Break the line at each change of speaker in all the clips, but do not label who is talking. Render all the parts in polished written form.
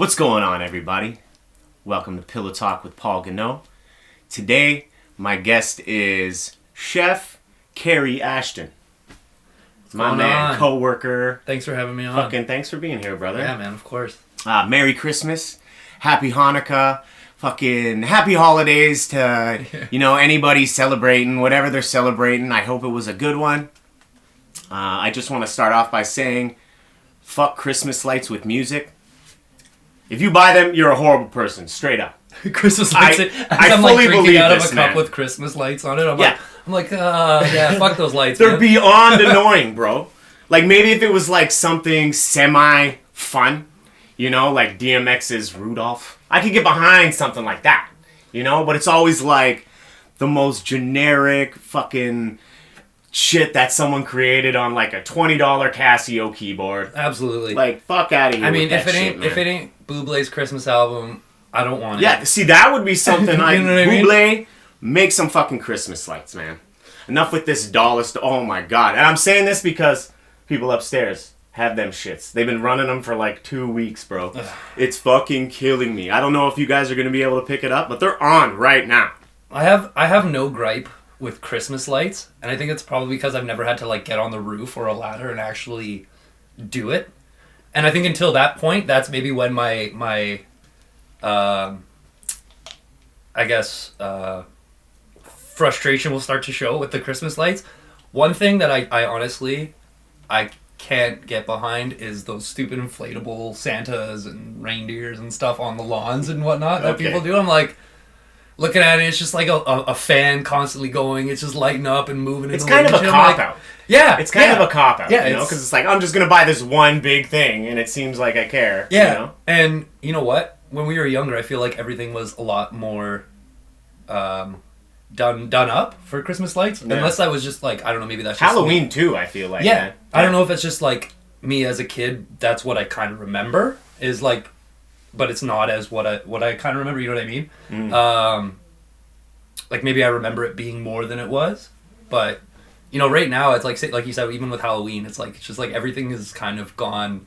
What's going on, everybody? Welcome to Pillow Talk with Paul Goneau. Today, my guest is Chef Kerry Ashton. My man, co-worker.
Thanks for having me on.
Fucking thanks for being here, brother.
Yeah, man, of course.
Merry Christmas, Happy Hanukkah, fucking Happy Holidays to, anybody celebrating, whatever they're celebrating. I hope it was a good one. I just want to start off by saying, fuck Christmas lights with music. If you buy them, you're a horrible person, straight up.
Christmas lights.
I'm
fully
drinking
believe out of
this,
a cup
man.
with Christmas lights on it. I'm like, fuck those lights.
They're
man.
beyond annoying, bro. Like, maybe if it was, like, something semi-fun, like DMX's Rudolph. I could get behind something like that, But it's always, like, the most generic fucking shit that someone created on, like, a $20 Casio keyboard.
Absolutely.
Like, fuck out of here.
I mean,
with
if it ain't Bublé's Christmas album, I don't want it.
Yeah, see, that would be something like,
know what I mean?
Bublé, make some fucking Christmas lights, man. Enough with this oh my god. And I'm saying this because people upstairs have them shits. They've been running them for like 2 weeks, bro. It's fucking killing me. I don't know if you guys are going to be able to pick it up, but they're on right now.
I have no gripe with Christmas lights, and I think it's probably because I've never had to like get on the roof or a ladder and actually do it. And I think until that point, that's maybe when my frustration will start to show with the Christmas lights. One thing that I honestly can't get behind is those stupid inflatable Santas and reindeers and stuff on the lawns and whatnot that people do. I'm like, looking at it, it's just like a fan constantly going. It's just lighting up and moving.
It's kind of a cop-out.
Yeah.
It's kind of a cop-out,
yeah,
because it's like, I'm just going to buy this one big thing, and it seems like I care.
Yeah, and you know what? When we were younger, I feel like everything was a lot more done up for Christmas lights. Yeah. Unless I was just like, I don't know, maybe that's just
Halloween
me.
too, I feel like.
Yeah.
Man.
I don't know if it's just like me as a kid, that's what I kind of remember, is like, but it's not as what I kind of remember, you know what I mean?
Mm.
Like maybe I remember it being more than it was, but right now it's like you said, even with Halloween, it's just like everything has kind of gone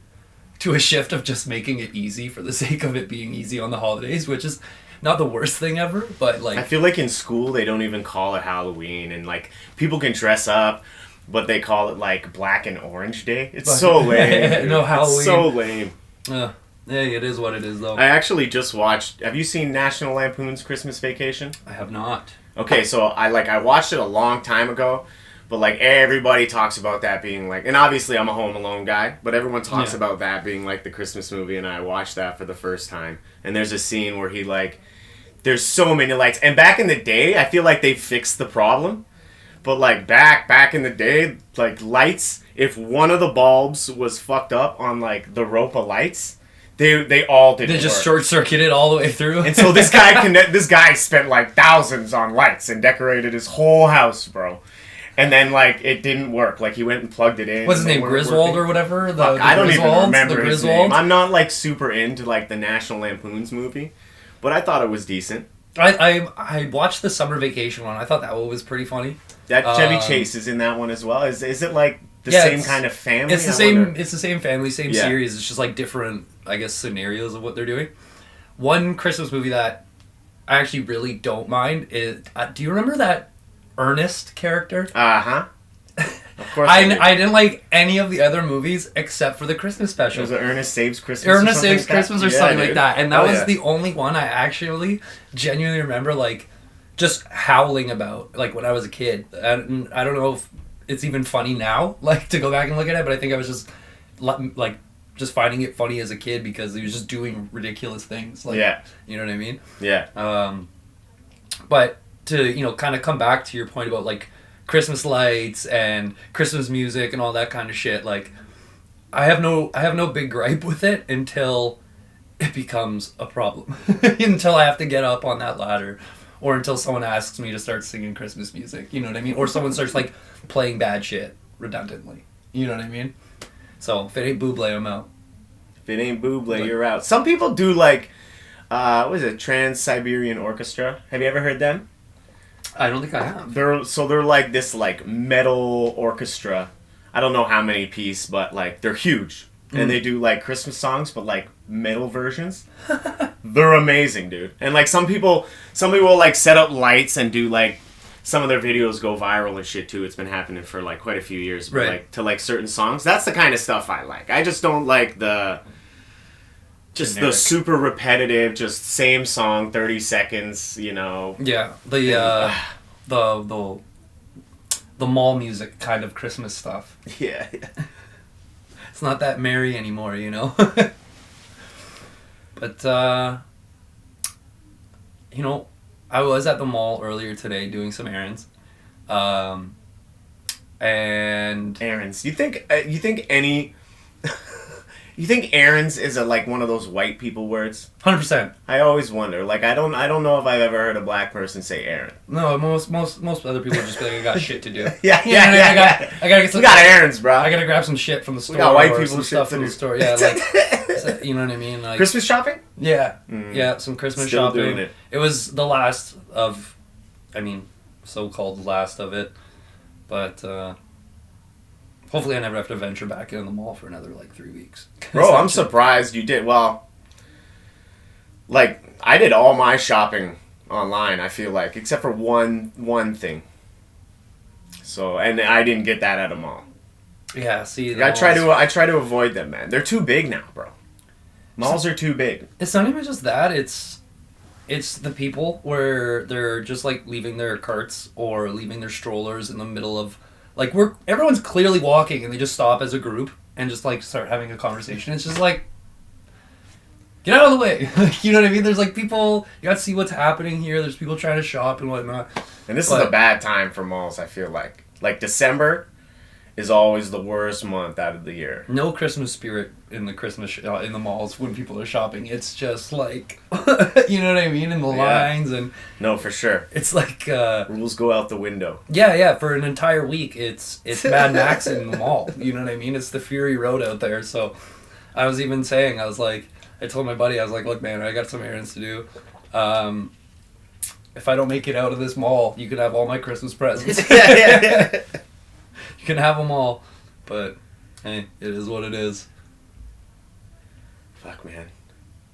to a shift of just making it easy for the sake of it being easy on the holidays, which is not the worst thing ever, but like...
I feel like in school they don't even call it Halloween, and like people can dress up, but they call it like Black and Orange Day. It's so lame.
No, Halloween.
It's so lame.
Yeah, it is what it is though.
I actually just watched... Have you seen National Lampoon's Christmas Vacation?
I have not.
Okay, so I watched it a long time ago, but like everybody talks about that being like... And obviously I'm a Home Alone guy, but everyone talks about that being like the Christmas movie, and I watched that for the first time. And there's a scene where he like... There's so many lights. And back in the day, I feel like they fixed the problem. But like back in the day, like lights, if one of the bulbs was fucked up on like the rope of lights, they all didn't work.
They just short-circuited all the way through.
And so this guy spent like thousands on lights and decorated his whole house, bro. And then like it didn't work. Like he went and plugged it in.
What's his name? Griswold or whatever?
I don't even remember his name. I'm not like super into like the National Lampoon's movie, but I thought it was decent.
I watched the Summer Vacation one. I thought that one was pretty funny.
That Chevy Chase is in that one as well. Is it like the same kind of family?
It's the same. It's the same family, same series. It's just like different, I guess, scenarios of what they're doing. One Christmas movie that I actually really don't mind is. Do you remember that Ernest character?
Of course.
I didn't like any of the other movies except for the Christmas special.
Was it Ernest Saves Christmas?
Ernest Saves Christmas or something like that. And that was
the
the only one I actually genuinely remember like just howling about like when I was a kid. And I don't know if it's even funny now, like to go back and look at it, but I think I was just like just finding it funny as a kid because he was just doing ridiculous things. Like, you know what I mean?
Yeah.
But to, kind of come back to your point about like Christmas lights and Christmas music and all that kind of shit, like I have no big gripe with it until it becomes a problem. Until I have to get up on that ladder, or until someone asks me to start singing Christmas music, you know what I mean? Or someone starts like playing bad shit redundantly. You know what I mean? So if it ain't Bublé, I'm out.
If it ain't Bublé, you're out. Some people do like what is it, Trans-Siberian Orchestra. Have you ever heard them?
I don't think I have.
They're like this like metal orchestra. I don't know how many piece, but like they're huge. and they do like Christmas songs, but like metal versions. They're amazing, dude. And like some people like set up lights and do like some of their videos go viral and shit too. It's been happening for like quite a few years, but like to like certain songs. That's the kind of stuff I like. I just don't like the super repetitive, just same song, 30 seconds, you know.
Yeah, the mall music kind of Christmas stuff.
Yeah.
It's not that merry anymore, you know. But you know, I was at the mall earlier today doing some errands. And
errands. You think you think errands is like one of those white people words?
100%.
I always wonder. Like I don't know if I've ever heard a black person say errand.
No, most other people just be like, I got shit to do.
yeah.
I gotta get some.
We got errands, bro.
I gotta grab some shit from the store.
We got white
or
people
some stuff from the store. Yeah, like you know what I mean. Like
Christmas shopping.
Yeah, yeah, some Christmas
Still
shopping.
doing it.
It was the last of, so-called last of it, but hopefully I never have to venture back in the mall for another like 3 weeks.
Bro, I'm surprised you did. Well, like I did all my shopping online. I feel like, except for one thing. So, and I didn't get that at a mall.
Yeah, see,
I try to avoid them, man. They're too big now, bro. Malls are too big.
It's not even just that. It's the people where they're just like leaving their carts or leaving their strollers in the middle of, like, everyone's clearly walking and they just stop as a group and just like start having a conversation. It's just like, get out of the way. You know what I mean? There's like people, you gotta see what's happening here. There's people trying to shop and whatnot.
And this is a bad time for malls, I feel like. Like December is always the worst month out of the year.
No Christmas spirit in the in the malls when people are shopping. It's just like, you know what I mean? In the lines and...
No, for sure.
It's like...
rules go out the window.
Yeah, for an entire week, it's Mad Max in the mall. You know what I mean? It's the Fury Road out there. So I was even saying, I told my buddy, I was like, look, man, I got some errands to do. If I don't make it out of this mall, you can have all my Christmas presents.
Yeah.
You can have them all, but hey, it is what it is.
Fuck, man.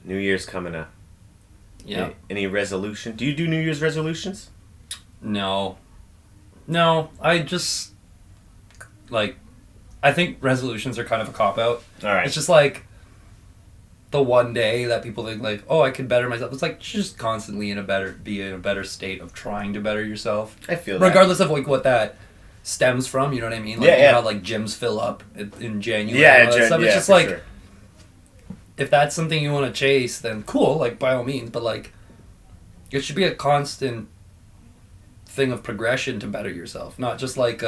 New Year's coming up.
Yeah.
Any resolution? Do you do New Year's resolutions?
No, I just, like, I think resolutions are kind of a cop-out.
All right.
It's just like the one day that people think like, oh, I can better myself. It's like just constantly be in a better state of trying to better yourself.
I feel that.
Regardless of like what that stems from, you know what I mean? Like, you know how like gyms fill up in January.
Yeah,
and stuff. It's just like,
sure.
If that's something you want to chase, then cool, like by all means. But like, it should be a constant thing of progression to better yourself, not just like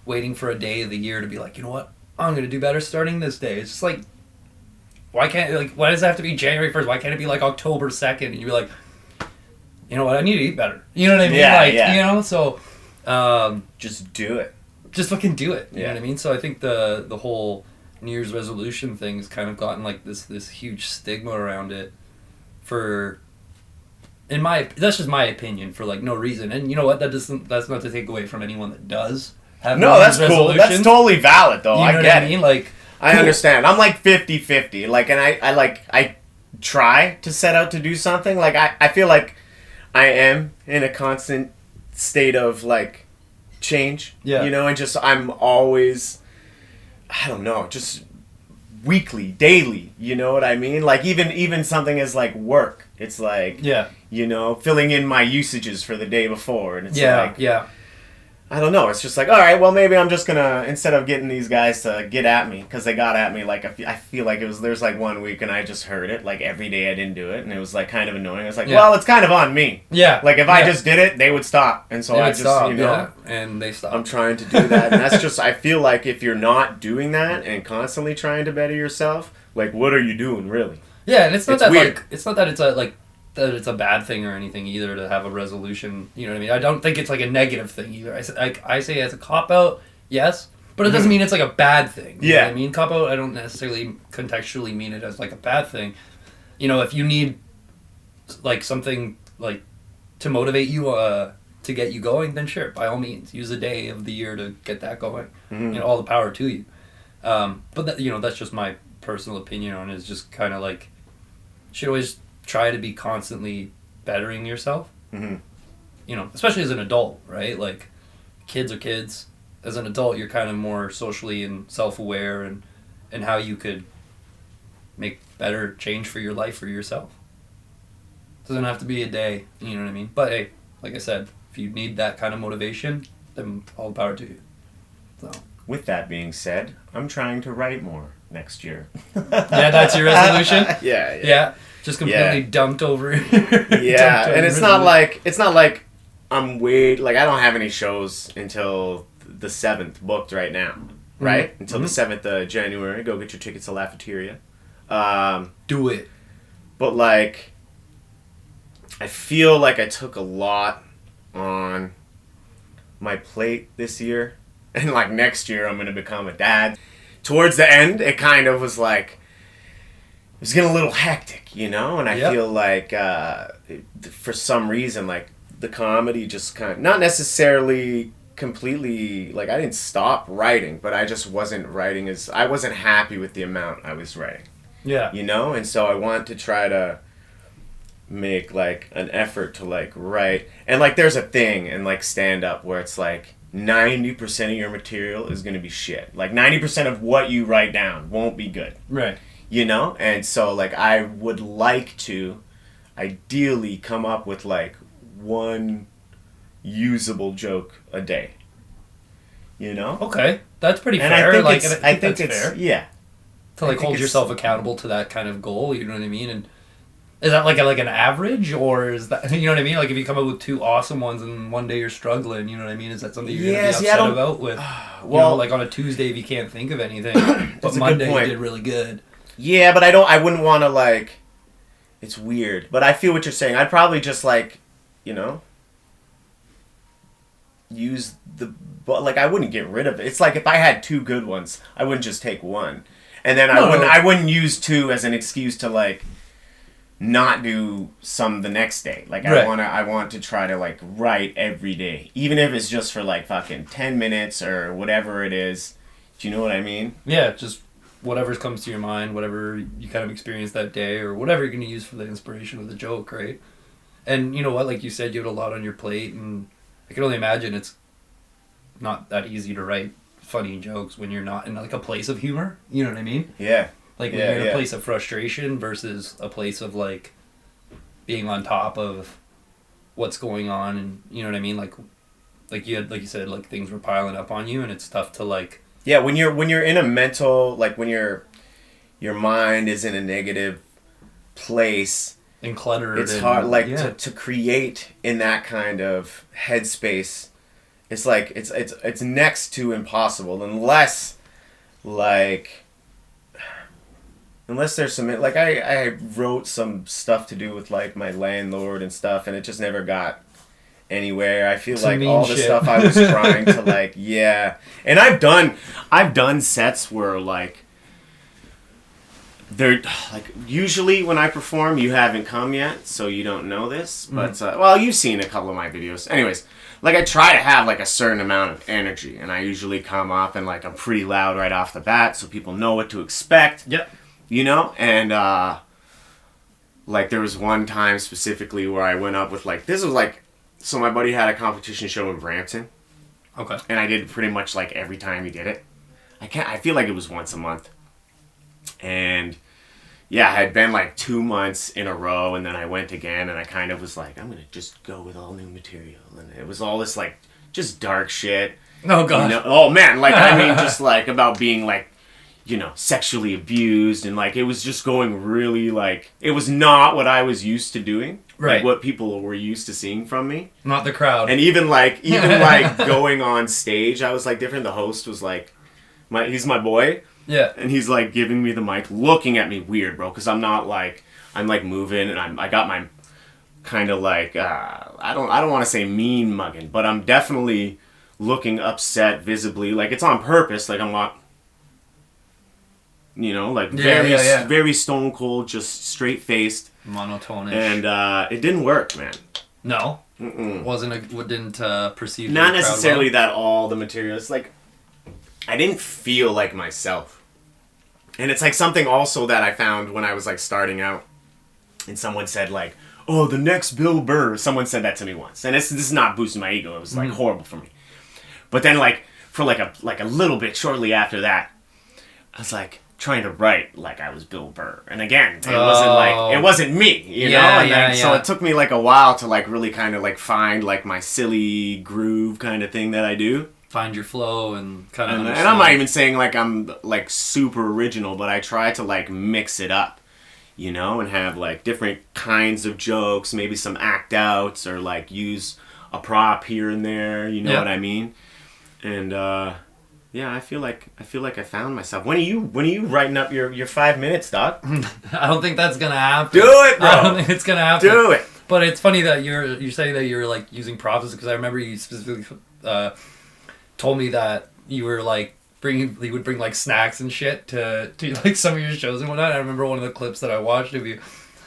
waiting for a day of the year to be like, you know what, I'm gonna do better starting this day. It's just like, why does it have to be January 1st? Why can't it be like October 2nd? And you'd be like, you know what, I need to eat better. You know what I mean?
Yeah.
You know, so.
Just do it.
Just fucking do it. You know what I mean? So I think the whole New Year's resolution thing has kind of gotten like this huge stigma around it that's just my opinion, for like no reason. And you know what? That's not to take away from anyone that does have New Year's
that's cool. That's totally valid though.
You know
I get
what I mean? Like,
I understand. I'm like 50-50. Like, and I try to set out to do something. Like, I feel like I am in a constant state of like change. Yeah. You know, and just I'm always, I don't know, just weekly, daily. You know what I mean? Like even something as like work. It's like, you know, filling in my usages for the day before, and it's I don't know. It's just like, all right, well, maybe I'm just gonna, instead of getting these guys to get at me because they got at me, like I feel like there's like 1 week and I just heard it like every day I didn't do it, and it was like kind of annoying. I was like, well, it's kind of on me. Yeah. Like if I just did it, they would stop, and so I just you know,
and they stop.
I'm trying to do that, and that's just, I feel like if you're not doing that and constantly trying to better yourself, like what are you doing really?
Yeah, and it's not that weird. Like it's not that it's a like. That it's a bad thing or anything either to have a resolution. You know what I mean? I don't think it's like a negative thing either. I say as a cop-out, yes, but it doesn't mean it's like a bad thing. You know what I mean? Cop-out, I don't necessarily contextually mean it as like a bad thing. You know, if you need like something like to motivate you to get you going, then sure, by all means, use a day of the year to get that going. You know, all the power to you. But that, you know, that's just my personal opinion on it is just kind of like, you should always try to be constantly bettering yourself.
Mm-hmm.
You know, especially as an adult, right? Like, kids are kids. As an adult, you're kind of more socially and self-aware and how you could make better change for your life for yourself. Doesn't have to be a day, you know what I mean? But hey, like I said, if you need that kind of motivation, then all the power to you. So.
With that being said, I'm trying to write more next year.
Yeah, that's your resolution?
Yeah.
Just completely dumped over.
Yeah, and it's not like I'm like I don't have any shows until the 7th booked right now. Right? Mm-hmm. Until the 7th of January. Go get your tickets to Lafiteria.
Do it.
But like, I feel like I took a lot on my plate this year. And like next year I'm going to become a dad. Towards the end, it kind of was like, it was getting a little hectic, you know? And I feel like for some reason, like the comedy just kind of, not necessarily completely, like I didn't stop writing, but I just wasn't writing I wasn't happy with the amount I was writing.
Yeah.
You know? And so I want to try to make like an effort to like write. And like there's a thing in like stand up where it's like 90% of your material is going to be shit. Like 90% of what you write down won't be good.
Right.
You know? And so like I would like to ideally come up with like one usable joke a day. You know?
Okay. That's pretty
and
fair.
I think it's
fair.
Yeah.
To like hold yourself accountable to that kind of goal, you know what I mean? And is that like an average, or is that, you know what I mean? Like if you come up with 2 awesome ones and one day you're struggling, you know what I mean? Is that something you're going to be upset about with? Well, you know, like on a Tuesday if you can't think of anything, but Monday you did really good.
Yeah, but I wouldn't want to like, it's weird, but I feel what you're saying. I'd probably just like, you know, use but like I wouldn't get rid of it. It's like if I had 2 good ones, I wouldn't just take one. And then I wouldn't use 2 as an excuse to like not do some the next day. Like
right.
I want to try to like write every day, even if it's just for like fucking 10 minutes or whatever it is. Do you know what I mean?
Yeah, just whatever comes to your mind, whatever you kind of experience that day, or whatever you're going to use for the inspiration of the joke, right? And you know what, like you said, you have a lot on your plate, and I can only imagine it's not that easy to write funny jokes when you're not in like a place of humor. You know what I mean?
Yeah.
Like when you're in a place of frustration versus a place of like being on top of what's going on, and you know what I mean? Like you said, like things were piling up on you, and it's tough to like.
Yeah, when you're in a mental, like when your mind is in a negative place
and cluttered.
It's hard, like to create in that kind of headspace. It's like it's next to impossible unless there's some, like I wrote some stuff to do with like my landlord and stuff, and it just never got anywhere. I feel like all the stuff I was trying to like, and I've done sets where like they're like, usually when I perform you haven't come yet, so you don't know this, but well, you've seen a couple of my videos. Anyways, like I try to have like a certain amount of energy, and I usually come up and like I'm pretty loud right off the bat so people know what to expect.
Yep.
You know, and like there was one time specifically where I went up with like, this was like, so my buddy had a competition show in Brampton.
Okay.
And I did pretty much like every time he did it. I feel like it was once a month. And yeah, I had been like 2 months in a row, and then I went again, and I kind of was like, I'm gonna just go with all new material, and it was all this like just dark shit.
Oh god.
You know? Oh man, like I mean, just like about being like, you know, sexually abused, and like it was just going really like, it was not what I was used to doing.
Right.
Like what people were used to seeing from me.
Not the crowd.
And even like going on stage, I was like different. The host was like, he's my boy.
Yeah.
And he's like giving me the mic, looking at me weird, bro, because I'm not like, I'm like moving, and I got my kind of like, I don't want to say mean mugging, but I'm definitely looking upset visibly. Like it's on purpose. Like I'm not, you know, like very stone cold, just straight faced,
monotonish,
and it didn't work, man.
No, didn't perceive.
Not necessarily that all the material. It's like I didn't feel like myself, And it's like something also that I found when I was like starting out, and someone said like, "Oh, the next Bill Burr." Someone said that to me once, and this is not boosting my ego. It was like horrible for me. But then like for like a little bit shortly after that, I was like trying to write like I was Bill Burr, and again, it wasn't me, you know. And then, so it took me like a while to like really kind of like find like my silly groove kind of thing that I do.
Find your flow and kind of.
And I'm not even saying like I'm like super original, but I try to like mix it up, you know, and have like different kinds of jokes, maybe some act outs, or like use a prop here and there, you know what I mean? And yeah, I feel like I found myself. When are you writing up your 5 minutes, Doc?
I don't think that's gonna happen.
Do it, bro.
I don't think it's gonna happen.
Do it.
But it's funny that you're saying that you're like using props, because I remember you specifically told me that you were like you would bring like snacks and shit to like some of your shows and whatnot. I remember one of the clips that I watched of you.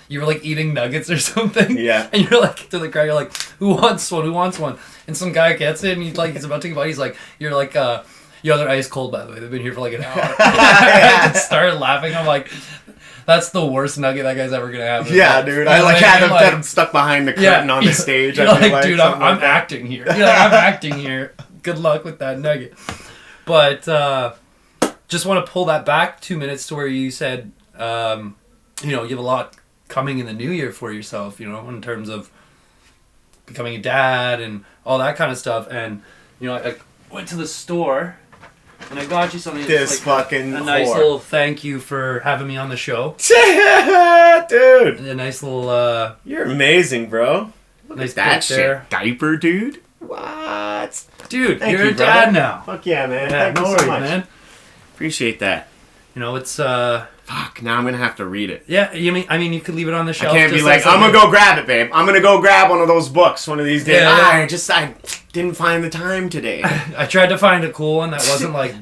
You were like eating nuggets or something. Yeah. And you're like to the crowd, you're like, "Who wants one? Who wants one?" And some guy gets it, and he's about to take a bite. He's like, "You're like, yo, they're ice cold, by the way. They've been here for like an hour." I just started laughing. I'm like, that's the worst nugget that guy's ever gonna have.
Yeah, dude. I like had him stuck behind the curtain on the stage.
You're like, dude, I'm acting here. You're like, I'm acting here. Good luck with that nugget. But just want to pull that back 2 minutes to where you said, you know, you have a lot coming in the new year for yourself, you know, in terms of becoming a dad and all that kind of stuff. And, you know, I went to the store and I got you something.
This
like
fucking
a nice little thank you for having me on the show.
Dude.
And a nice little...
You're amazing, bro.
Look nice
at that shit.
There.
Diaper Dude? What?
Dude, you're a dad now.
Fuck yeah, man.
Yeah,
Thank you so much.
Man.
Appreciate that.
You know, it's...
Fuck, now I'm gonna have to read it.
Yeah, I mean, you could leave it on the shelf.
I can't be like, I'm gonna go grab it, babe. I'm gonna go grab one of those books one of these days. I didn't find the time today.
I tried to find a cool one that wasn't like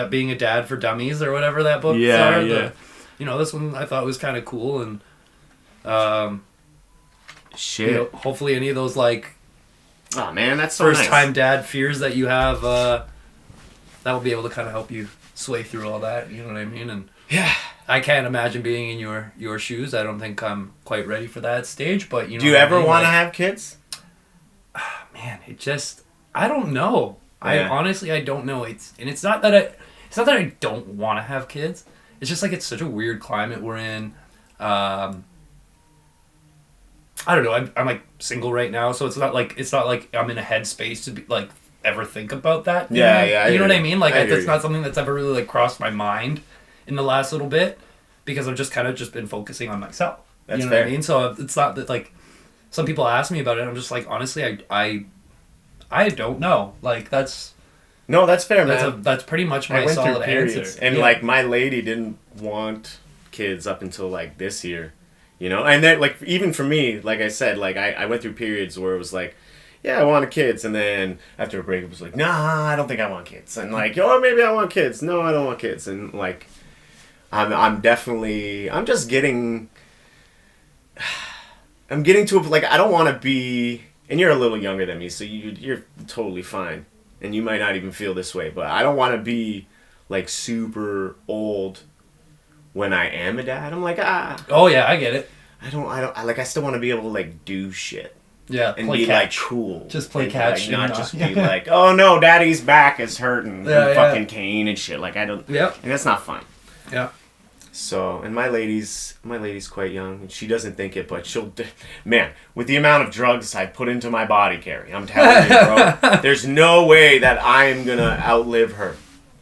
being a dad for dummies or whatever that book.
Yeah.
You know, this one I thought was kind of cool, and
shit.
You know, hopefully any of those like,
oh man, that's so
first
nice.
time dad fears that you have, that will be able to kind of help you sway through all that. You know what I mean? And
yeah.
I can't imagine being in your shoes. I don't think I'm quite ready for that stage, but you know.
Do you ever want to have kids?
Man, I don't know.
Yeah.
I honestly don't know. It's not that I don't want to have kids. It's just like it's such a weird climate we're in. I don't know. I'm like single right now, so it's not like I'm in a headspace to be like ever think about that. You know what I mean? Like it's not something that's ever really like crossed my mind in the last little bit, because I've just kind of been focusing on myself.
That's
you know
fair.
What I mean? So it's not that like some people ask me about it. I'm just like, honestly, I don't know. Like that's
fair, man.
That's pretty much my solid answer.
And like my lady didn't want kids up until like this year, you know. And then like even for me, like I said, like I went through periods where it was like, yeah, I wanted kids, and then after a break it was like, nah, I don't think I want kids, and like, oh, maybe I want kids. No, I don't want kids, and like. I'm just getting to like I don't want to be, and you're a little younger than me, so you're totally fine, and you might not even feel this way, but I don't want to be like super old when I am a dad. I'm like
oh yeah, I get it.
I still want to be able to like do shit.
Yeah,
and be
catch.
Like cool.
Just play catch,
like, not just be like, oh no, daddy's back is hurting, and fucking cane and shit. Like I don't.
Yeah,
and that's not fun.
Yeah.
So, and my lady's quite young, and she doesn't think it, but man, with the amount of drugs I put into my body, Kerry, I'm telling you, bro, there's no way that I am gonna outlive her.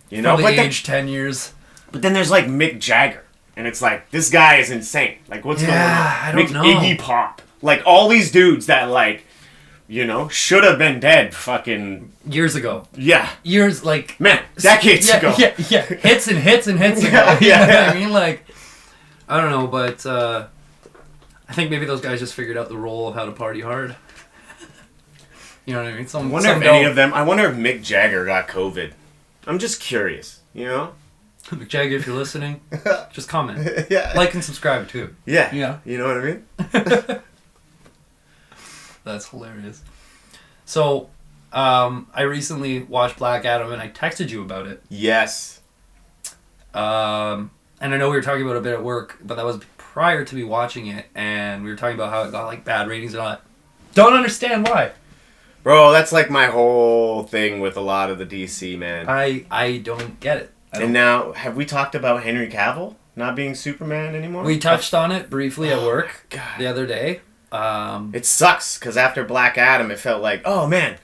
You know,
probably age 10 years.
But then there's like Mick Jagger, and it's like, this guy is insane. Like, what's going on?
I don't know.
Iggy Pop. Like, all these dudes that, like, you know, should have been dead fucking...
years ago.
Yeah.
Years, like...
man, decades ago.
Yeah. Hits and hits and hits ago. You know what I mean? Like, I don't know, but I think maybe those guys just figured out the role of how to party hard. You know what I mean?
I wonder if any of them... I wonder if Mick Jagger got COVID. I'm just curious, you know?
Mick Jagger, if you're listening, just comment.
Yeah.
Like and subscribe, too.
Yeah.
Yeah.
You know what I mean?
That's hilarious. So, I recently watched Black Adam, and I texted you about it.
Yes.
And and I know we were talking about it a bit at work, but that was prior to me watching it, and we were talking about how it got like bad ratings and all that. Don't understand why.
Bro, that's like my whole thing with a lot of the DC, man.
I don't get it.
And now, have we talked about Henry Cavill not being Superman anymore?
We touched on it briefly at work the other day.
It sucks, because after Black Adam, it felt like, oh man,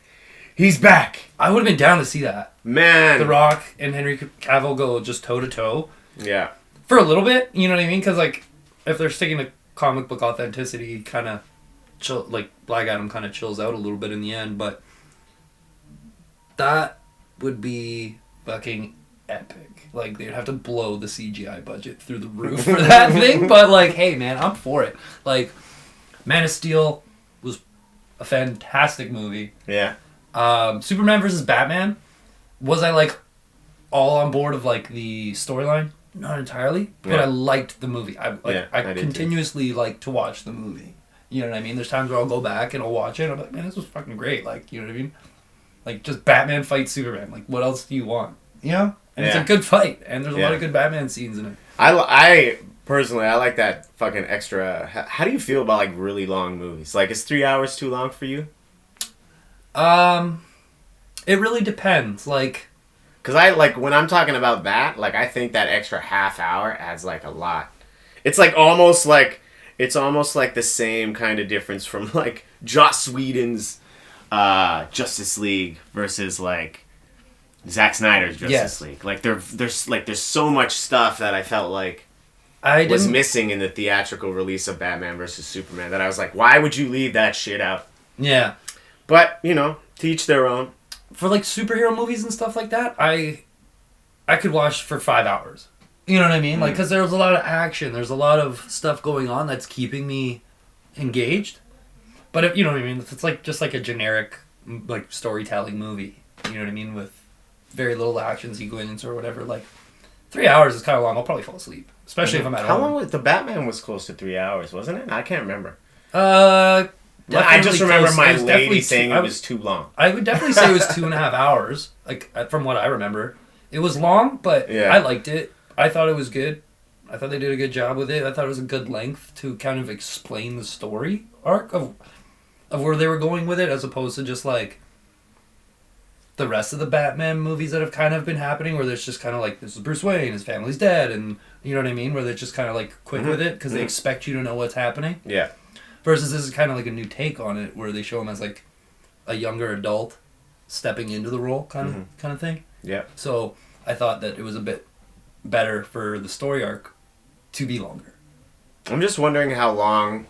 he's back.
I would have been down to see that.
Man.
The Rock and Henry Cavill go just toe to toe.
Yeah.
For a little bit, you know what I mean? Because like, if they're sticking to comic book authenticity, kind of chill. Like Black Adam kind of chills out a little bit in the end, but that would be fucking epic. Like they'd have to blow the CGI budget through the roof for that thing. But like, hey man, I'm for it. Like, Man of Steel was a fantastic movie.
Yeah.
Superman versus Batman, was I like all on board of like the storyline? Not entirely, but I liked the movie. I continuously like to watch the movie. You know what I mean? There's times where I'll go back and I'll watch it and I'm like, man, this was fucking great. Like, you know what I mean? Like, just Batman fights Superman. Like, what else do you want? You know? And it's a good fight, and there's a lot of good Batman scenes in it.
I personally, I like that fucking extra. How do you feel about like really long movies? Like, is 3 hours too long for you?
It really depends. Like,
because I like when I'm talking about that, like I think that extra half hour adds like a lot. It's like almost like the same kind of difference from like Joss Whedon's Justice League versus like Zack Snyder's Justice League. Like there's so much stuff that I felt like was missing in the theatrical release of Batman versus Superman that I was like, why would you leave that shit out?
Yeah.
But, you know, to each their own.
For like superhero movies and stuff like that, I could watch for 5 hours. You know what I mean? Like, because there's a lot of action, there's a lot of stuff going on that's keeping me engaged. But if you know what I mean, if it's like just like a generic like storytelling movie, you know what I mean, with very little action sequence or whatever, like 3 hours is kind of long. I'll probably fall asleep, especially if I'm at home.
How long was the Batman was close to 3 hours, wasn't it? I can't remember.
I
just remember my lady saying it was too long.
I would definitely say it was 2.5 hours, like from what I remember. It was long, but I liked it. I thought it was good. I thought they did a good job with it. I thought it was a good length to kind of explain the story arc of where they were going with it, as opposed to just like the rest of the Batman movies that have kind of been happening, where there's just kind of like, this is Bruce Wayne, his family's dead, and you know what I mean, where they're just kind of like quick with it because they expect you to know what's happening.
Yeah.
Versus this is kind of like a new take on it, where they show him as like a younger adult stepping into the role, kind of thing. Yeah. So I thought that it was a bit better for the story arc to be longer.
I'm just wondering how long,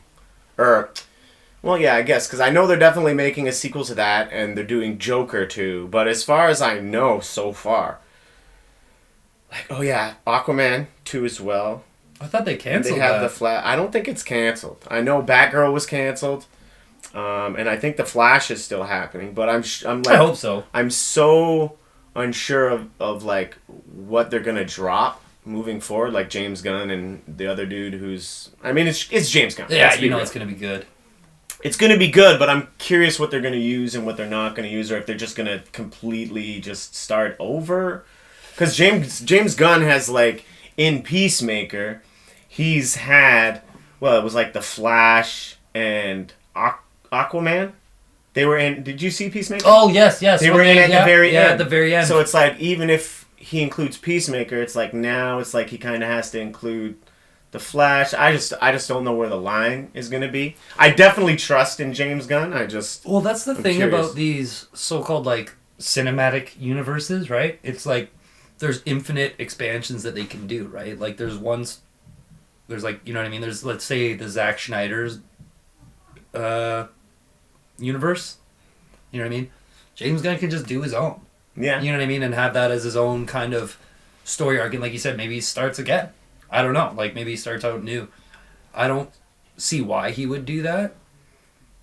well, yeah, I guess, because I know they're definitely making a sequel to that, and they're doing Joker too. But as far as I know so far, like, oh yeah, Aquaman 2 as well.
I thought they canceled
They have that. I don't think it's canceled. I know Batgirl was canceled, and I think The Flash is still happening. But I'm like,
I hope so.
I'm so unsure of like what they're gonna drop moving forward. Like James Gunn and the other dude who's, I mean, it's James Gunn.
Yeah, you know it's gonna be good.
It's gonna be good, but I'm curious what they're gonna use and what they're not gonna use, or if they're just gonna completely just start over. Because James Gunn has like in Peacemaker. He's had, well, it was like The Flash and Aquaman. They were in, did you see Peacemaker?
Oh, yes.
They were in at the very end.
Yeah, at the very end.
So it's like, even if he includes Peacemaker, it's like now it's like he kind of has to include The Flash. I just don't know where the line is going to be. I definitely trust in James Gunn.
Well, that's the thing about these so-called like cinematic universes, right? It's like there's infinite expansions that they can do, right? Like there's like, you know what I mean? There's, let's say, the Zack Snyder's universe. You know what I mean? James Gunn can just do his own.
Yeah.
You know what I mean? And have that as his own kind of story arc. And like you said, maybe he starts again. I don't know. Like, maybe he starts out new. I don't see why he would do that.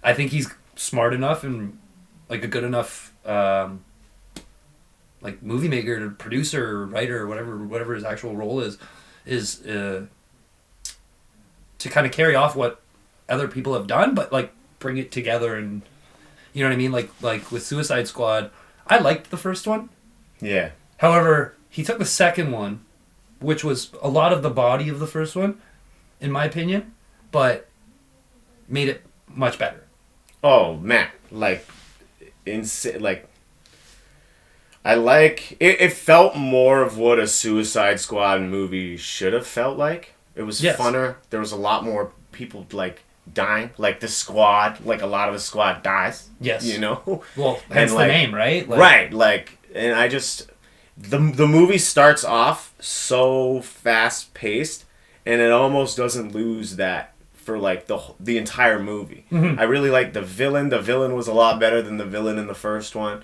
I think he's smart enough and, like, a good enough, like, movie maker, producer, writer, whatever his actual role is to kind of carry off what other people have done, but like bring it together, and you know what I mean? Like with Suicide Squad, I liked the first one.
Yeah.
However, he took the second one which was a lot of the body of the first one, in my opinion, but made it much better.
Oh man, like I like it. It felt more of what a Suicide Squad movie should have felt like. It was funner. There was a lot more people like dying. Like the squad, like a lot of the squad dies.
Yes.
You know?
Well, hence the name, right?
Right. Like, and I just, the movie starts off so fast paced and it almost doesn't lose that for like the entire movie. Mm-hmm. I really like the villain. The villain was a lot better than the villain in the first one.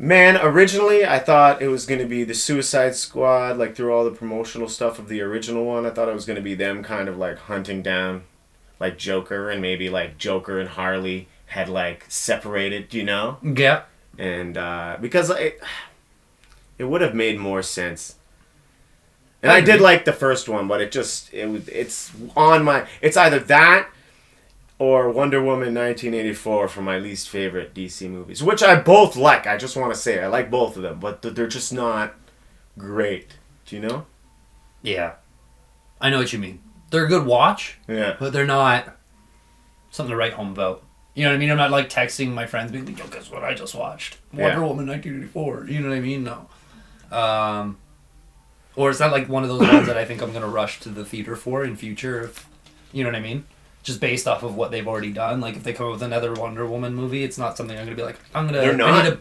Originally I thought it was going to be the Suicide Squad, like through all the promotional stuff of the original one. I thought it was going to be them kind of like hunting down like Joker, and maybe like Joker and Harley had like separated, you know?
Yeah.
And because it would have made more sense. And I did like the first one, but it's either that or Wonder Woman 1984 for my least favorite DC movies, which I both like. I just want to say I like both of them, but they're just not great. Do you know?
Yeah. I know what you mean. They're a good watch, but they're not something to write home about. You know what I mean? I'm not like texting my friends being like, yo, guess what I just watched? Wonder Woman 1984. You know what I mean? No. Or is that like one of those ones that I think I'm going to rush to the theater for in future? You know what I mean? Just based off of what they've already done. Like, if they come up with another Wonder Woman movie, it's not something I'm going to be like,
They're not.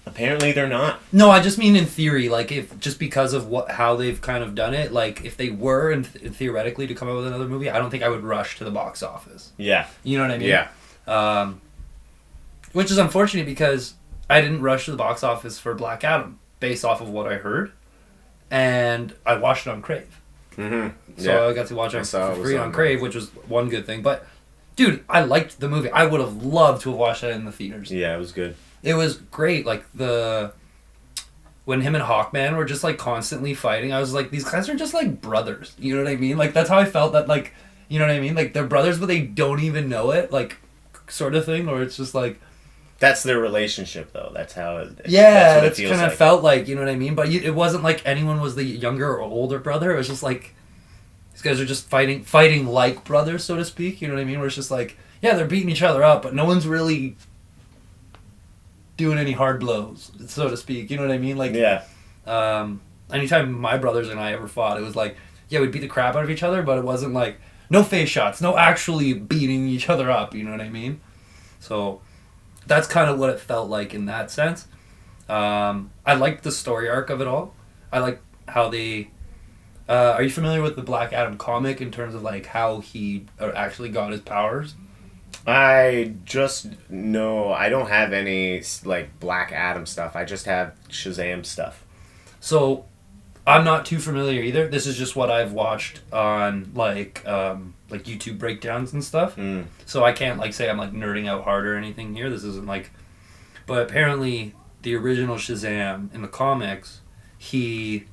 Apparently they're not.
No, I just mean in theory. Like, if just because of how they've kind of done it, like, if they were, and theoretically, to come up with another movie, I don't think I would rush to the box office.
Yeah.
You know what I mean?
Yeah.
Which is unfortunate because I didn't rush to the box office for Black Adam, based off of what I heard. And I watched it on Crave.
Mm-hmm.
So I got to watch it for free on Crave, which was one good thing. But, dude, I liked the movie. I would have loved to have watched that in the theaters.
Yeah, it was good.
It was great. Like, when him and Hawkman were just, like, constantly fighting, I was like, these guys are just, like, brothers. You know what I mean? Like, that's how I felt that, like, you know what I mean? Like, they're brothers, but they don't even know it. Like, sort of thing. Or it's just, like...
That's their relationship, though. That's how it...
Yeah, that's kind of felt like, you know what I mean? But it wasn't like anyone was the younger or older brother. It was just like, these guys are just fighting like brothers, so to speak. You know what I mean? Where it's just like, yeah, they're beating each other up, but no one's really doing any hard blows, so to speak. You know what I mean? Like,
yeah.
Anytime my brothers and I ever fought, it was like, yeah, we'd beat the crap out of each other, but it wasn't like, no face shots, no actually beating each other up. You know what I mean? So... that's kind of what it felt like in that sense. I liked the story arc of it all. I like how they... are you familiar with the Black Adam comic in terms of like how he actually got his powers?
I just know I don't have any like Black Adam stuff. I just have Shazam stuff.
So I'm not too familiar either. This is just what I've watched on like YouTube breakdowns and stuff.
Mm.
So I can't like say I'm like nerding out hard or anything here. This isn't like, but apparently the original Shazam in the comics, he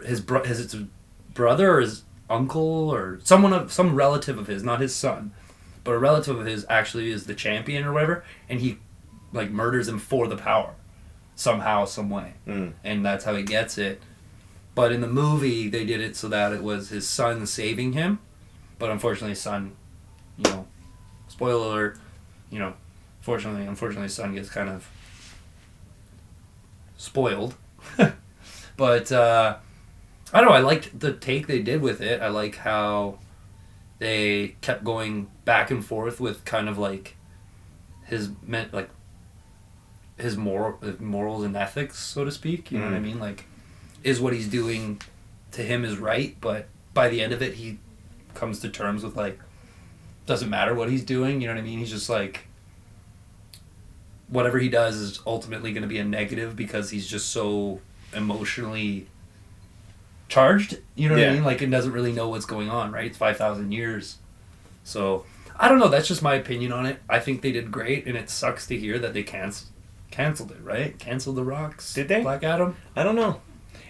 his brother or his uncle or some relative of his, not his son, but a relative of his actually is the champion or whatever, and he like murders him for the power. Somehow, some way.
Mm.
And that's how he gets it. But in the movie, they did it so that it was his son saving him. But unfortunately, his son, spoiler alert, unfortunately, his son gets kind of spoiled. But, I don't know, I liked the take they did with it. I like how they kept going back and forth with kind of like his morals and ethics, so to speak. You know what I mean? Like, is what he's doing to him is right, but by the end of it, he comes to terms with, like, doesn't matter what he's doing, you know what I mean? He's just, like, whatever he does is ultimately going to be a negative because he's just so emotionally charged, you know what I mean? Like, it doesn't really know what's going on, right? It's 5,000 years. So, I don't know, that's just my opinion on it. I think they did great, and it sucks to hear that they canceled it, right? Canceled The Rock's
Did they?
Black Adam?
I don't know.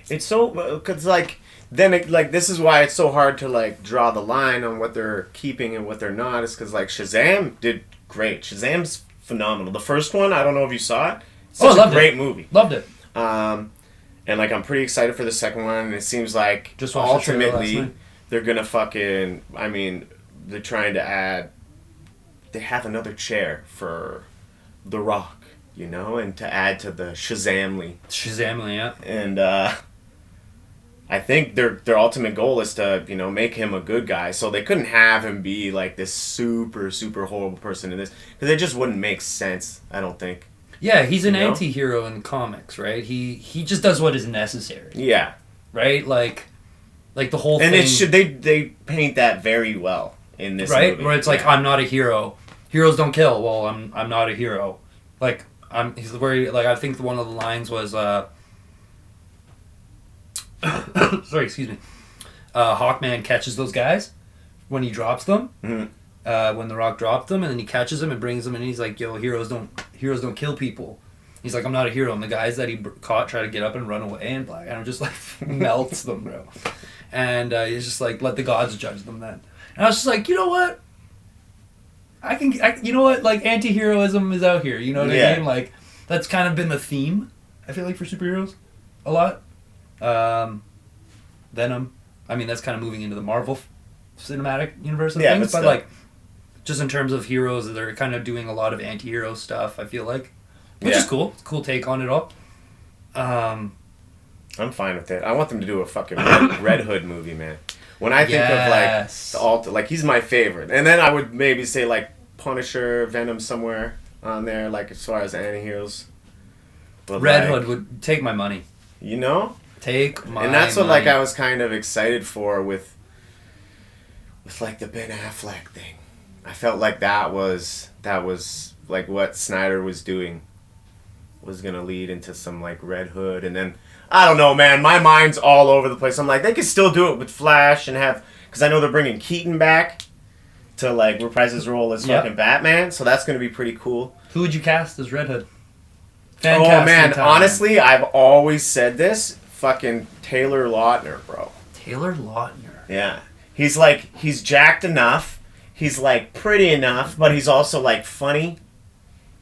It's so... because, like... then, this is why it's so hard to, like, draw the line on what they're keeping and what they're not. Is because, like, Shazam did great. Shazam's phenomenal. The first one, I don't know if you saw it. Such a great movie.
Loved it.
And And like I'm pretty excited for the second one. And it seems like
Just watched the trailer last
ultimately
night.
they're gonna fucking. I mean, they're trying to add. They have another chair for The Rock, you know, and to add to the Shazamly.
Shazam, yeah.
And I think their ultimate goal is to, you know, make him a good guy. So they couldn't have him be like this super, super horrible person in this. Because it just wouldn't make sense, I don't think.
Yeah, he's an
You know?
anti-hero in comics, right? He just does what is necessary,
Yeah.
right? Like the whole
And
thing.
it should they paint that very well in this
right?
movie.
Where it's like,
Yeah.
I'm not a hero. Heroes don't kill. Well, I'm not a hero. Like he's where like I think one of the lines was sorry, excuse me. Hawkman catches those guys when he drops them.
Mhm.
When the Rock dropped them, and then he catches them and brings them, and he's like, "Yo, heroes don't kill people." He's like, "I'm not a hero." And the guys that he caught try to get up and run away, and Black Adam just like melts them, bro. And he's just like, "Let the gods judge them then." And I was just like, you know what? You know what? Like, anti-heroism is out here. You know what I mean? Like, that's kind of been the theme, I feel like, for superheroes a lot. Venom. I mean, that's kind of moving into the Marvel cinematic universe and things. But like, just in terms of heroes, they're kind of doing a lot of anti-hero stuff, I feel like. Which is cool. It's a cool take on it all.
I'm fine with it. I want them to do a fucking Red Hood movie, man. When I think of like he's my favorite, and then I would maybe say like Punisher, Venom somewhere on there, like as far as anti-heroes. But
Red Hood would take my money.
You know,
take my.
And that's what
money.
like I was kind of excited for with like the Ben Affleck thing. I felt like that was like what Snyder was doing was gonna lead into some like Red Hood, and then. I don't know, man. My mind's all over the place. I'm like, they could still do it with Flash and have... Because I know they're bringing Keaton back to, like, reprise his role as fucking Batman. So that's going to be pretty cool.
Who would you cast as Red Hood?
Man. Honestly, I've always said this. Fucking Taylor Lautner, bro.
Taylor Lautner?
Yeah. He's, like... He's jacked enough. He's, like, pretty enough. But he's also, like, funny.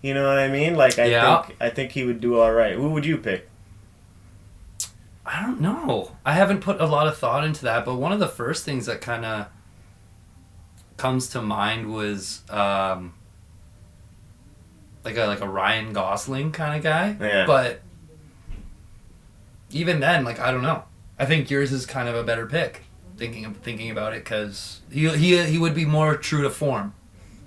You know what I mean? Like, I think he would do all right. Who would you pick?
I don't know. I haven't put a lot of thought into that, but one of the first things that kind of comes to mind was like a Ryan Gosling kind of guy.
Yeah.
But even then, like, I don't know. I think yours is kind of a better pick. Thinking about it, because he would be more true to form,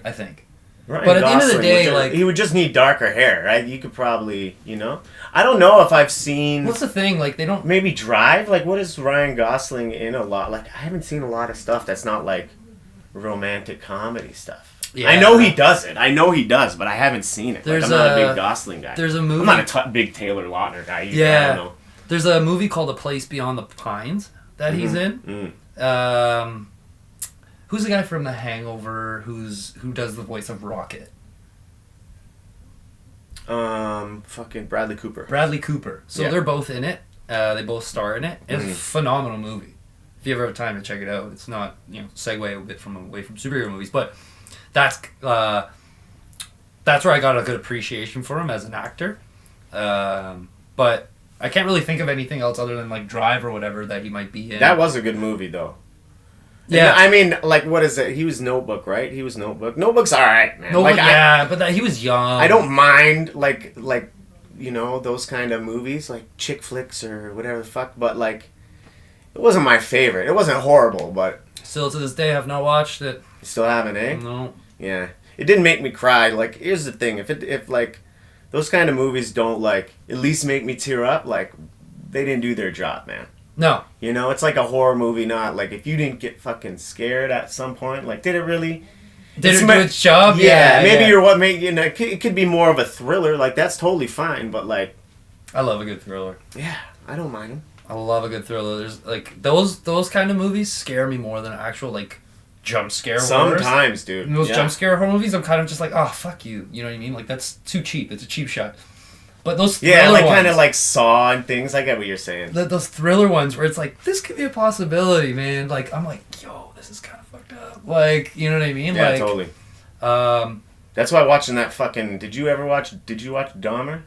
I think.
Ryan
but at
Gosling
the end of the day, like...
He would just need darker hair, right? You could probably, you know? I don't know if I've seen...
What's the thing? Like, they don't...
Maybe Drive? Like, what is Ryan Gosling in a lot? Like, I haven't seen a lot of stuff that's not, like, romantic comedy stuff. Yeah. I know he does it. I know he does, but I haven't seen it. Like, I'm not a big Gosling guy.
There's a movie...
I'm not a big Taylor Lautner guy either.
Yeah.
I don't know.
There's a movie called A Place Beyond the Pines that he's in. Who's the guy from The Hangover who does the voice of Rocket?
Fucking Bradley Cooper.
Bradley Cooper. So they're both in it. They both star in it. It's a phenomenal movie. If you ever have time to check it out, it's not, segue a bit away from superhero movies, but that's where I got a good appreciation for him as an actor. But I can't really think of anything else other than like Drive or whatever that he might be in.
That was a good movie though.
Yeah,
and, I mean, like, what is it? He was Notebook, right? He was Notebook. Notebook's all right, man.
Notebook,
like,
but he was young.
I don't mind like those kind of movies, like chick flicks or whatever the fuck. But like, it wasn't my favorite. It wasn't horrible, but
still to this day, have not watched it.
You still haven't, eh?
No.
Yeah, it didn't make me cry. Like, here's the thing: if like those kind of movies don't like at least make me tear up, like they didn't do their job, man.
No.
It's like a horror movie, not like if you didn't get fucking scared at some point, like did it really?
Did it do its job?
Yeah, maybe you're what made it could be more of a thriller, like that's totally fine, but like
I love a good thriller.
Yeah, I don't mind them.
I love a good thriller. There's like those kind of movies scare me more than actual like jump scare horrors.
Sometimes, dude.
And those jump scare horror movies, I'm kind of just like, oh fuck you. You know what I mean? Like that's too cheap. It's a cheap shot. But those thriller ones,
kind of like Saw and things. I get what you're saying.
Those thriller ones where it's like, this could be a possibility, man. Like, I'm like, yo, this is kind of fucked up. Like, you know what I mean?
Yeah,
like,
totally. That's why watching that fucking... Did you watch Dahmer?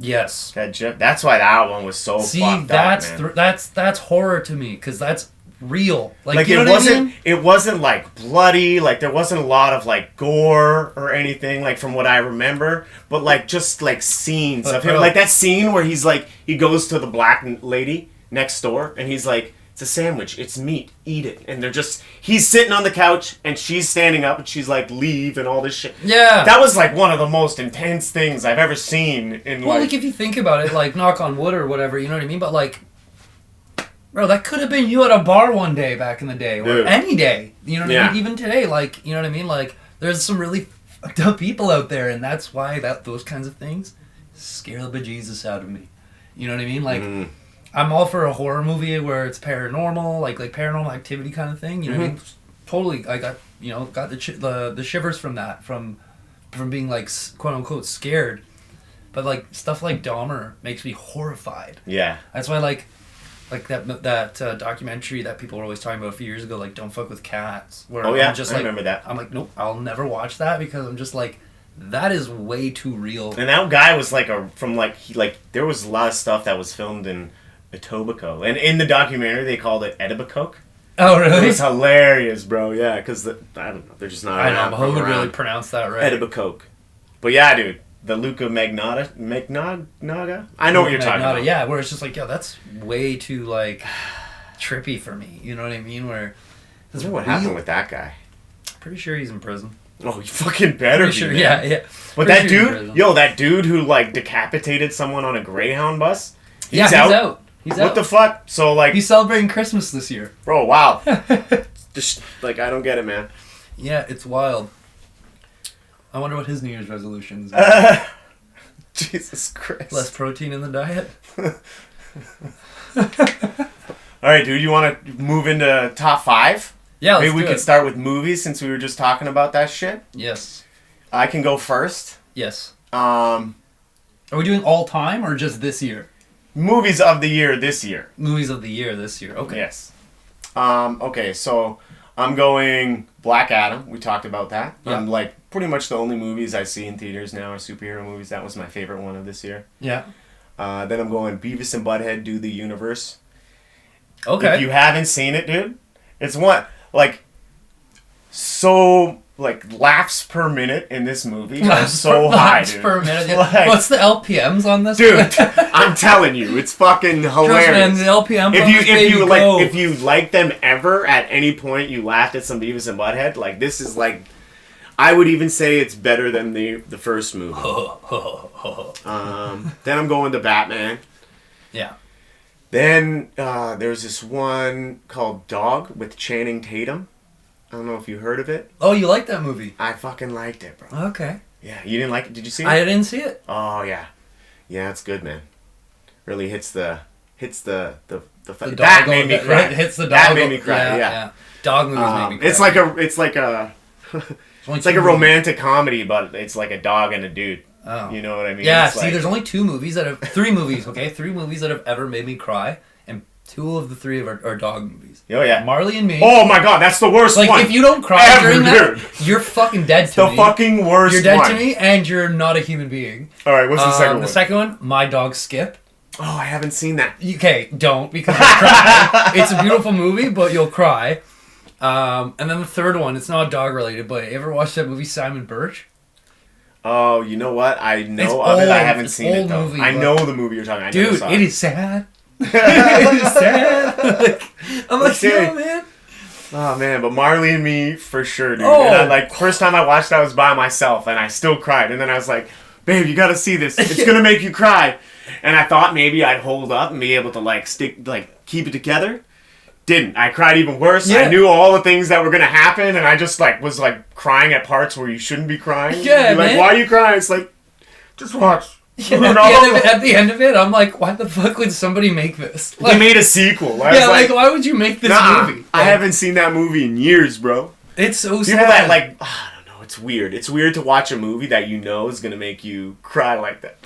Yes.
That's why that one was so fucked up, man.
That's horror to me, because that's real.
Like
you know
it wasn't like bloody, like there wasn't a lot of like gore or anything, like from what I remember, but like just like scenes of him, like that scene where he's like, he goes to the black lady next door and he's like, it's a sandwich, it's meat, eat it. And he's sitting on the couch and she's standing up and she's like, leave, and all this shit.
Yeah.
That was like one of the most intense things I've ever seen in
Well, like if you think about it, like knock on wood or whatever, you know what I mean? But like, bro, that could have been you at a bar one day back in the day, or any day. You know what I mean? Even today, like, you know what I mean? Like, there's some really fucked up people out there, and that's why those kinds of things scare the bejesus out of me. You know what I mean? Like, I'm all for a horror movie where it's paranormal, like Paranormal Activity kind of thing. You know what I mean? Totally, I got the shivers from that, from being like quote unquote scared. But like stuff like Dahmer makes me horrified.
Yeah,
that's why like that documentary that people were always talking about a few years ago, like Don't Fuck with Cats. Where I'm just
I remember that.
I'm like, nope, I'll never watch that, because I'm just like, that is way too real.
And that guy was like there was a lot of stuff that was filmed in Etobicoke, and in the documentary they called it Etobicoke.
Oh really?
It was hilarious, bro. Yeah, because I don't know, they're just not.
I know, but who would really pronounce that right?
Etobicoke. But yeah, dude, the Luca Magnaga. I know what you're talking about.
Yeah, where it's just like, that's way too like trippy for me. You know what I mean? Where
I wonder what happened with that guy.
Pretty sure he's in prison.
Oh, you fucking better be.
Sure, yeah.
But that dude, that dude who like decapitated someone on a Greyhound bus.
He's out.
What the fuck? So like,
he's celebrating Christmas this year.
Bro, wow. Just like, I don't get it, man.
Yeah, it's wild. I wonder what his New Year's resolution is.
Jesus Christ.
Less protein in the diet.
All right, dude. You want to move into top 5?
Yeah,
maybe we could start with movies, since we were just talking about that shit.
Yes.
I can go first.
Yes.
Are
we doing all time or just this year?
Movies of the year this year.
Movies of the year this year. Okay.
Yes. Okay, so I'm going Black Adam. We talked about that.
Yeah.
I'm like, pretty much the only movies I see in theaters now are superhero movies. That was my favorite one of this year.
Yeah.
Then I'm going Beavis and Butthead Do the Universe.
Okay.
If you haven't seen it, dude, it's one, like, so, like, laughs per minute in this movie are so high, dude. Laughs per minute.
Like, what's the LPMs on this?
Dude, I'm telling you, it's fucking hilarious.
Trust me, the LPM
if you like them ever at any point, you laughed at some Beavis and Butthead, like, this is like, I would even say it's better than the first movie. Then I'm going to Batman.
Yeah.
Then there's this one called Dog with Channing Tatum. I don't know if you heard of it.
Oh, you like that movie?
I fucking liked it, bro.
Okay.
Yeah, you didn't like it? Did you see it?
I didn't see it.
Oh yeah, yeah, it's good, man. Really hits the dog. That made me cry.
Hits the dog.
That made me cry. Yeah.
Dog movies make me cry.
It's like a romantic comedy, but it's like a dog and a dude. Oh. You know what I mean?
Yeah. See, there's only 3 movies that have ever made me cry. 2 of the 3 are dog movies.
Oh yeah,
Marley and Me.
Oh my god, that's the worst one.
Like, if you don't cry during that, you're fucking dead to me.
The fucking worst.
You're dead to me, and you're not a human being.
All right, what's the second one?
The second one, My Dog Skip.
Oh, I haven't seen that.
Okay, don't, because you'll cry. It's a beautiful movie, but you'll cry. And then the third one, it's not dog related, but you ever watched that movie Simon Birch?
Oh, you know what? I know of it. I haven't seen it though. I know the movie you're talking about.
Dude, it is sad. It is sad. I'm like, yo, man.
Oh man, but Marley and Me for sure, dude. Oh. And I, first time I watched it, I was by myself, and I still cried. And then I was like, babe, you gotta see this. It's gonna make you cry. And I thought maybe I'd hold up and be able to keep it together. Didn't. I cried even worse. Yeah. I knew all the things that were gonna happen, and I just was crying at parts where you shouldn't be crying.
Yeah, man.
Why are you crying? It's like, just watch.
Yeah, at the end of it, I'm like, why the fuck would somebody make this?
They made a sequel.
Why would you make this movie?
I haven't seen that movie in years, bro.
It's so sad.
People that I don't know, it's weird. It's weird to watch a movie that you know is gonna make you cry like that.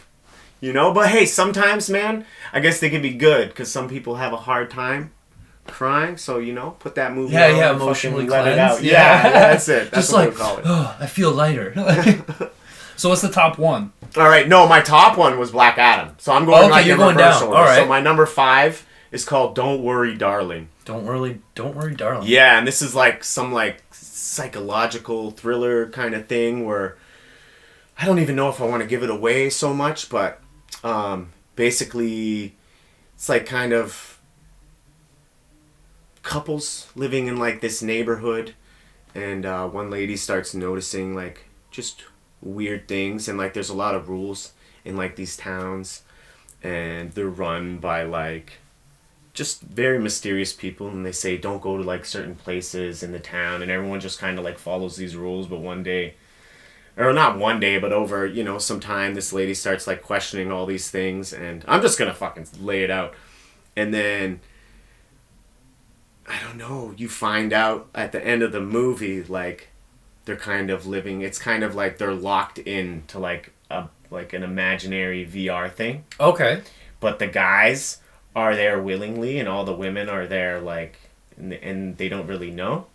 You know? But hey, sometimes, man, I guess they can be good, because some people have a hard time crying, so, put that movie on
emotionally
let
cleanse.
it out. Yeah, that's it. That's
just
what we call it.
Oh, I feel lighter. So what's the top one?
All right, no, my top one was Black Adam. So I'm going like
you're
in
going
reverse
down.
order.
All right.
So my number 5 is called Don't Worry, Darling.
Don't worry, darling.
Yeah, and this is like some like psychological thriller kind of thing where I don't even know if I want to give it away so much, but basically it's like kind of couples living in like this neighborhood, and one lady starts noticing like just weird things, and like there's a lot of rules in like these towns, and they're run by like just very mysterious people, and they say don't go to like certain places in the town, and everyone just kind of like follows these rules. But one day, or not one day, but over some time, this lady starts like questioning all these things, and I'm just gonna fucking lay it out. And then I don't know, you find out at the end of the movie like they're kind of living, it's kind of like they're locked into like an imaginary VR thing.
Okay.
But the guys are there willingly, and all the women are there like, and they don't really know.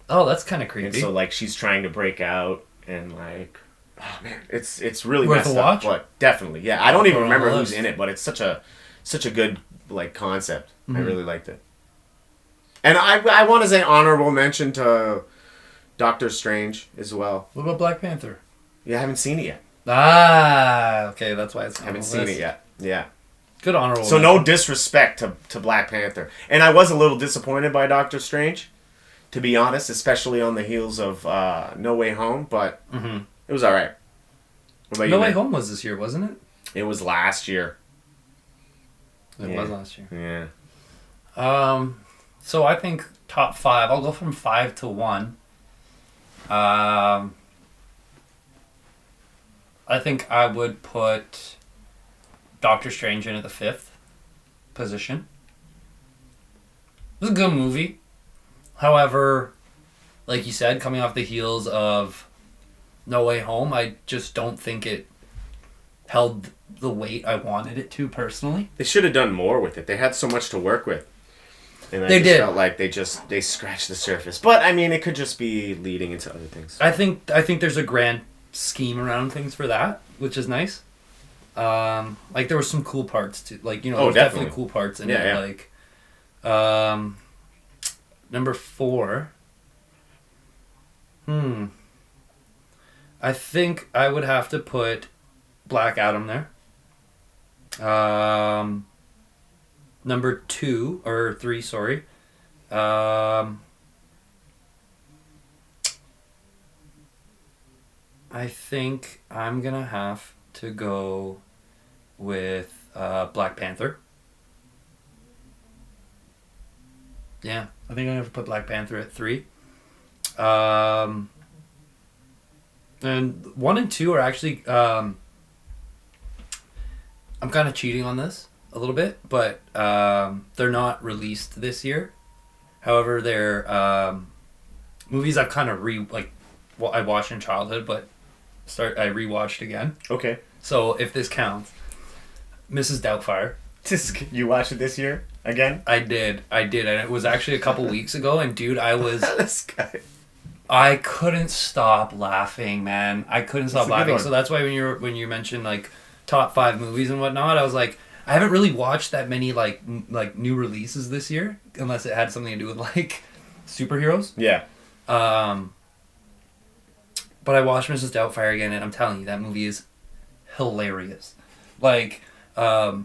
Oh, that's kind of creepy.
And so like she's trying to break out, and like, oh man, it's really
worth
messed
a watch.
up. But definitely, yeah. I don't even remember who's
list.
in it, but it's such a good like concept.
Mm-hmm.
I really liked it. And I want to say honorable mention to Doctor Strange as well.
What about Black Panther?
Yeah, I haven't seen it yet.
Okay, that's why it's on
Haven't
the
seen
list.
it yet. Yeah.
Good honorable.
So no disrespect to Black Panther. And I was a little disappointed by Doctor Strange, to be honest, especially on the heels of No Way Home, but it was alright.
No Way Home was this year, wasn't it?
It was last year.
It was last year.
Yeah.
So I think top 5. I'll go from 5 to 1. I think I would put Doctor Strange in at the 5th position. It was a good movie. However, like you said, coming off the heels of No Way Home, I just don't think it held the weight I wanted it to personally.
They should have done more with it. They had so much to work with. And
They did.
Felt like they scratched the surface. But I mean, it could just be leading into other things.
I think there's a grand scheme around things for that, which is nice. Like there were some cool parts too. Like, there was definitely cool parts in it.
Yeah.
Like number 4. I think I would have to put Black Adam there. Number 2 or 3, sorry. I think I'm gonna have to go with Black Panther. Yeah, I think I'm gonna have to put Black Panther at 3. And 1 and 2 are actually I'm kind of cheating on this a little bit, but they're not released this year. However, they're movies I've kind of I watched in childhood, but I rewatched again.
Okay.
So if this counts, Mrs. Doubtfire.
You watched it this year again?
I did, and it was actually a couple weeks ago. And dude,
This guy.
I couldn't stop laughing, man. I couldn't stop laughing. So that's why when you mentioned like top 5 movies and whatnot, I was like, I haven't really watched that many like new releases this year, unless it had something to do with like superheroes.
Yeah.
But I watched Mrs. Doubtfire again, and I'm telling you, that movie is hilarious. Like, I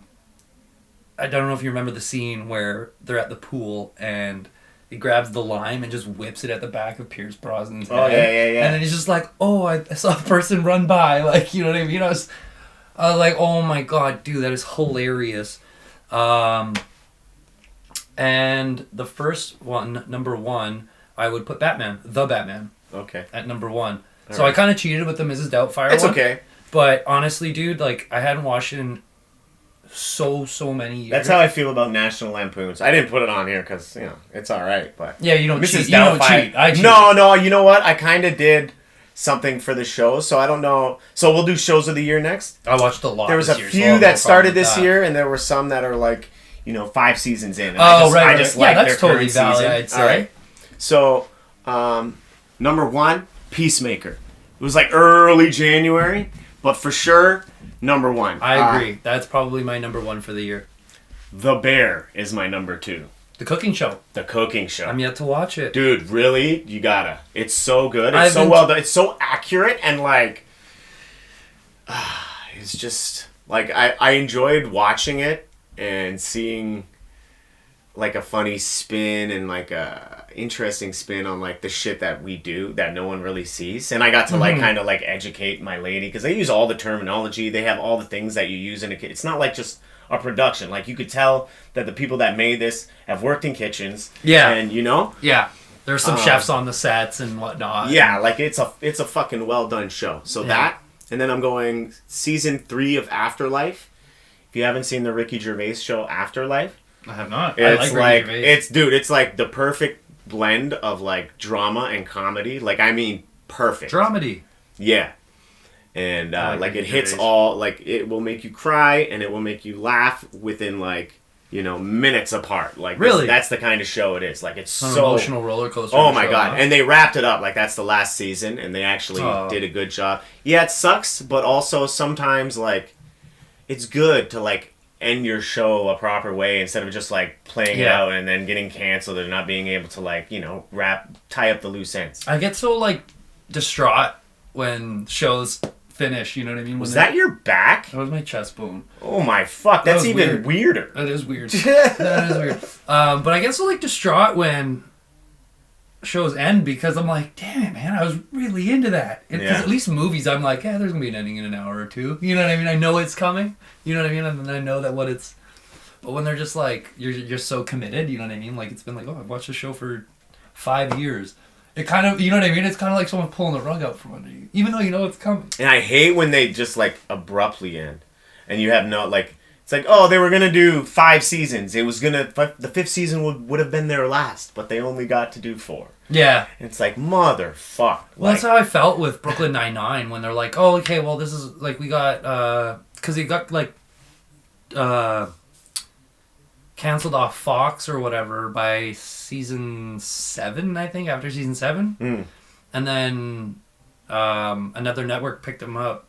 don't know if you remember the scene where they're at the pool and he grabs the lime and just whips it at the back of Pierce Brosnan's head.
Oh, yeah.
And then he's just like, oh, I saw a person run by. Like, you know what I mean? I was like, oh my god, dude, that is hilarious. And the first one, number 1, I would put Batman, The Batman.
Okay.
At number 1.
All
so
right.
I kind of cheated with the Mrs. Doubtfire
It's
one.
okay.
But honestly, dude, like, I hadn't watched it in so many years.
That's how I feel about National Lampoons. I didn't put it on here because, it's all right, but...
Yeah, you don't
Mrs.
cheat. You don't cheat. I cheat.
No, you know what? I kind of did something for the shows, so I don't know. So we'll do shows of the year next.
I watched a lot
There was
this
a
year,
few
so I'll have
that
no
started
problem with
this
that.
year, and there were some that are like, 5 seasons in. And
Right.
I just
Yeah,
like
that's
their
totally
current
valid,
season.
I'd say.
All right. So, number 1, Peacemaker. It was like early January, but for sure, number one.
I agree. That's probably my number one for the year.
The Bear is my number 2.
The cooking show.
The cooking show.
I'm yet to watch it.
Dude, really? You gotta. It's so good. It's so well done. It's so accurate and like... it's just... Like, I enjoyed watching it and seeing like a funny spin and like a interesting spin on like the shit that we do that no one really sees. And I got to like kind of like educate my lady because they use all the terminology. They have all the things that you use in a... It's not like just... a production. Like, you could tell that the people that made this have worked in kitchens. Yeah. And, you know?
Yeah. There's some chefs on the sets and whatnot.
Yeah, like, it's a fucking well-done show. So that, and then I'm going season 3 of Afterlife. If you haven't seen the Ricky Gervais show Afterlife.
I have not.
It's like it's like the perfect blend of, like, drama and comedy. Like, I mean, perfect.
Dramedy.
Yeah. And like it hits all, like it will make you cry and it will make you laugh within like, you know, minutes apart. Like
really,
that's the kind of show it is. Like it's
an
so
emotional roller coaster.
Oh my god! Huh? And they wrapped it up like that's the last season, and they actually did a good job. Yeah, it sucks, but also sometimes like it's good to like end your show a proper way instead of just like playing it out and then getting canceled and not being able to like, you know, tie up the loose ends.
I get so like distraught when shows finish, you know what I mean?
Was that your back?
That was my chest bone.
Oh my fuck, that's even weirder.
That is weird. That is weird. But I get so like distraught when shows end because I'm like, damn it, man, I was really into that. Because at least movies, I'm like, yeah, there's gonna be an ending in an hour or two. You know what I mean? I know it's coming. You know what I mean? And I know that what it's. But when they're just like, you're so committed. You know what I mean? Like it's been like, oh, I've watched the show for 5 years. It kind of, you know what I mean? It's kind of like someone pulling the rug out from under you, even though you know it's coming.
And I hate when they just like abruptly end, and you have no like. It's like, oh, they were gonna do 5 seasons. It was gonna the 5th season would have been their last, but they only got to do 4.
Yeah.
And it's like motherfuck.
Well, that's how I felt with Brooklyn Nine-Nine when they're like, oh, okay, well, this is like we got because it got like canceled off Fox or whatever by season 7, I think, after season 7. And then another network picked them up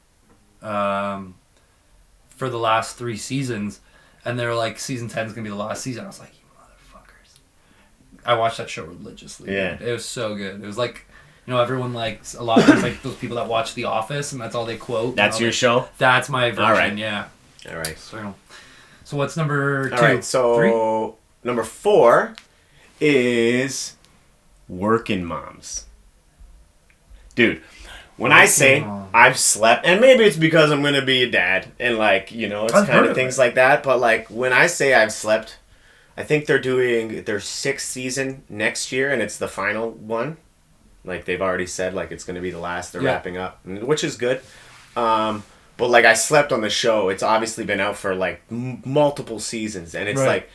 for the last 3 seasons. And they were like, season 10 is going to be the last season. I was like, you motherfuckers. I watched that show religiously. Yeah. It was so good. It was like, you know, everyone likes, a lot of times, like those people that watch The Office and that's all they quote.
That's your show?
That's my version,
all right.
Yeah.
All right.
So what's number 2?
All right, so 3? Number 4 is Working Moms. Dude, when I say I've slept, and maybe it's because I'm going to be a dad, and like, you know, it's kind of things like that, but like when I say I've slept, I think they're doing their 6th season next year, and it's the final one. Like they've already said, like it's going to be the last, they're wrapping up, which is good. But, like, I slept on the show. It's obviously been out for, like, multiple seasons. And it's, like,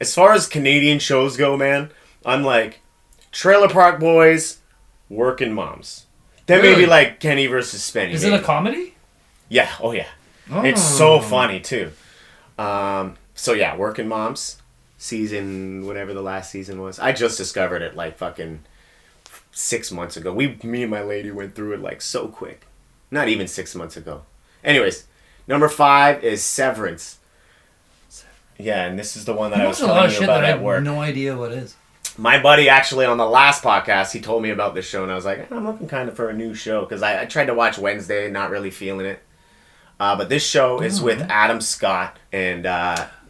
as far as Canadian shows go, man, I'm, like, Trailer Park Boys, Working Moms. Then maybe, like, Kenny versus Spenny.
Is it a comedy?
Yeah. Oh, yeah. Oh. It's so funny, too. So, yeah, Working Moms. Season, whatever the last season was. I just discovered it, like, fucking 6 months ago. Me and my lady went through it, like, so quick. Not even 6 months ago. Anyways, number 5 is Severance. Yeah, and this is the one that I was telling you about at work.
I have no idea what it is.
My buddy actually on the last podcast, he told me about this show, and I was like, I'm looking kind of for a new show, because I tried to watch Wednesday, not really feeling it. But this show is with Adam Scott, and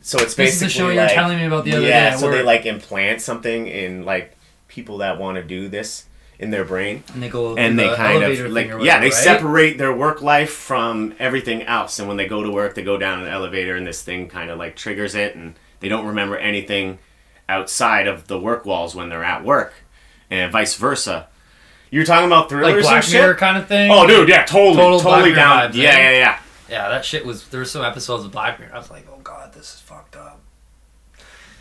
so it's basically this is the show you were telling me about the other day at work. So they like implant something in like people that want to do this in their brain,
and they go
and they kind of like they separate their work life from everything else, and when they go to work they go down an elevator and this thing kind of like triggers it, and they don't remember anything outside of the work walls when they're at work, and vice versa. You're talking about thrillers, like
Black Mirror kind of thing.
Oh, dude, yeah, totally down. Vibes, yeah.
Yeah, that shit was. There were some episodes of Black Mirror. I was like, oh god, this is fucked up.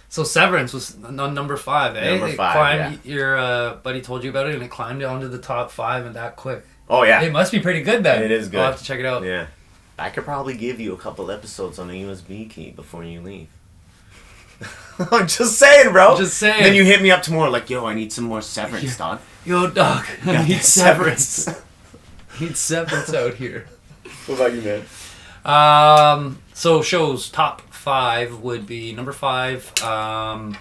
So Severance was on number 5, eh?
Number 5,
Your buddy told you about it, and it climbed onto the top 5 and that quick.
Oh, yeah.
It must be pretty good, then.
It is good.
I'll have to check it out.
Yeah. I could probably give you a couple episodes on a USB key before you leave. I'm just saying, bro.
Just saying.
Then you hit me up tomorrow like, yo, I need some more Severance, dog.
Yo, dog, I need Severance. need severance out here.
What about you, man?
So shows top 5 would be number 5. I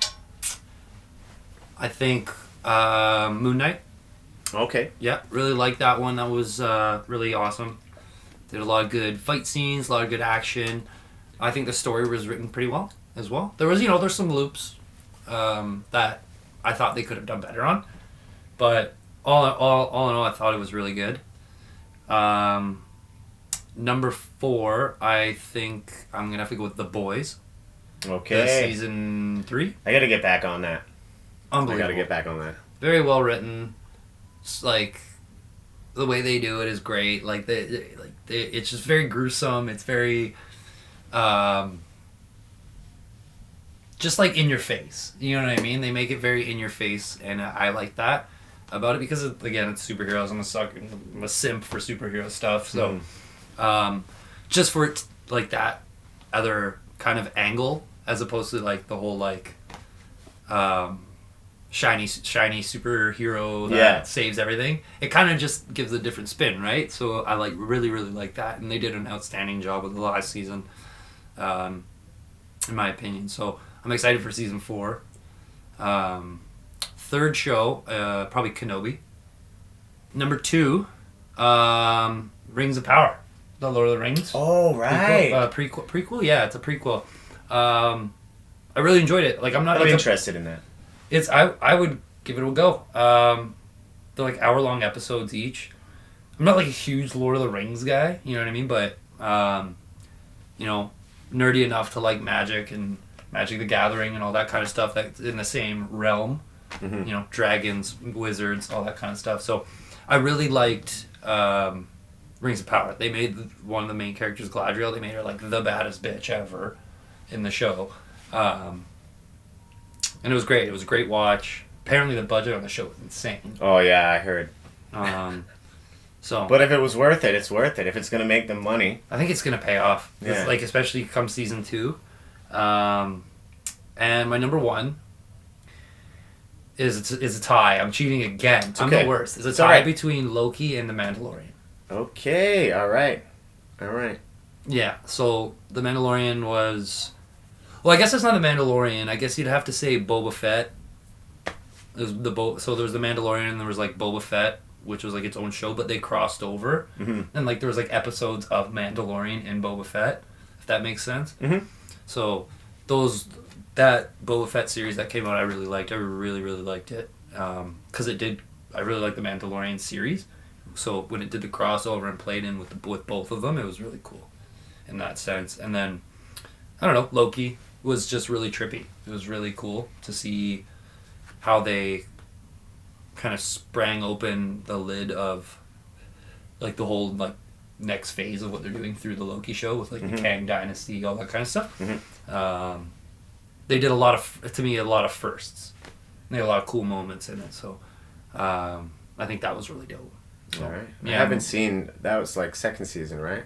think Moon Knight.
Okay.
Yeah, really liked that one. That was really awesome. Did a lot of good fight scenes, a lot of good action. I think the story was written pretty well as well. There was, there's some loops that I thought they could have done better on, but all in all, I thought it was really good. Number 4, I think I'm gonna have to go with The Boys.
Okay.
Season 3.
I gotta get back on that.
Unbelievable.
I gotta get back on that.
Very well written. It's like the way they do it is great. Like it's just very gruesome. It's very, just like in your face. You know what I mean? They make it very in your face, and I like that about it because again, it's superheroes. I'm a simp for superhero stuff. So, just for it like that other kind of angle as opposed to like the whole like, shiny superhero that saves everything. It kind of just gives a different spin, right? So I really like that, and they did an outstanding job with the last season, in my opinion. So I'm excited for season 4. Third show, probably Kenobi. Number 2, Rings of Power, the Lord of the Rings.
Oh right.
Prequel. Yeah, it's a prequel. I really enjoyed it. Like I'm not.
I'm interested in that.
It's I would give it a go. They're like hour-long episodes each. I'm not like a huge Lord of the Rings guy, you know what I mean? But nerdy enough to like Magic and Magic the Gathering and all that kind of stuff that's in the same realm. Mm-hmm. Dragons, wizards, all that kind of stuff. So I really liked Rings of Power. They made one of the main characters, Galadriel, they made her like the baddest bitch ever in the show. And it was great. It was a great watch. Apparently the budget on the show was insane.
Oh yeah, I heard.
But
if it was worth it, it's worth it. If it's gonna make them money,
I think it's gonna pay off.
Yeah.
Like especially come season 2. And my number 1 is a tie. I'm cheating again. I'm the worst. It's a tie between Loki and The Mandalorian.
Okay. All right.
Yeah. So The Mandalorian was. Well, I guess it's not The Mandalorian. I guess you'd have to say Boba Fett. So there was The Mandalorian and there was like Boba Fett, which was like its own show, but they crossed over. Mm-hmm. And like there was like episodes of Mandalorian and Boba Fett, if that makes sense. Mm-hmm. So that Boba Fett series that came out, I really liked. I really liked it. Because I really liked the Mandalorian series. So when it did the crossover and played in with both of them, it was really cool in that sense. And then, I don't know, Loki was just really trippy. It was really cool to see how they kind of sprang open the lid of like the whole like next phase of what they're doing through the Loki show with like the Kang Dynasty, all that kind of stuff. Mm-hmm. They did a lot of firsts. They had a lot of cool moments in it. So I think that was really dope. So,
all right.
Yeah,
I haven't seen, that was like second season, right?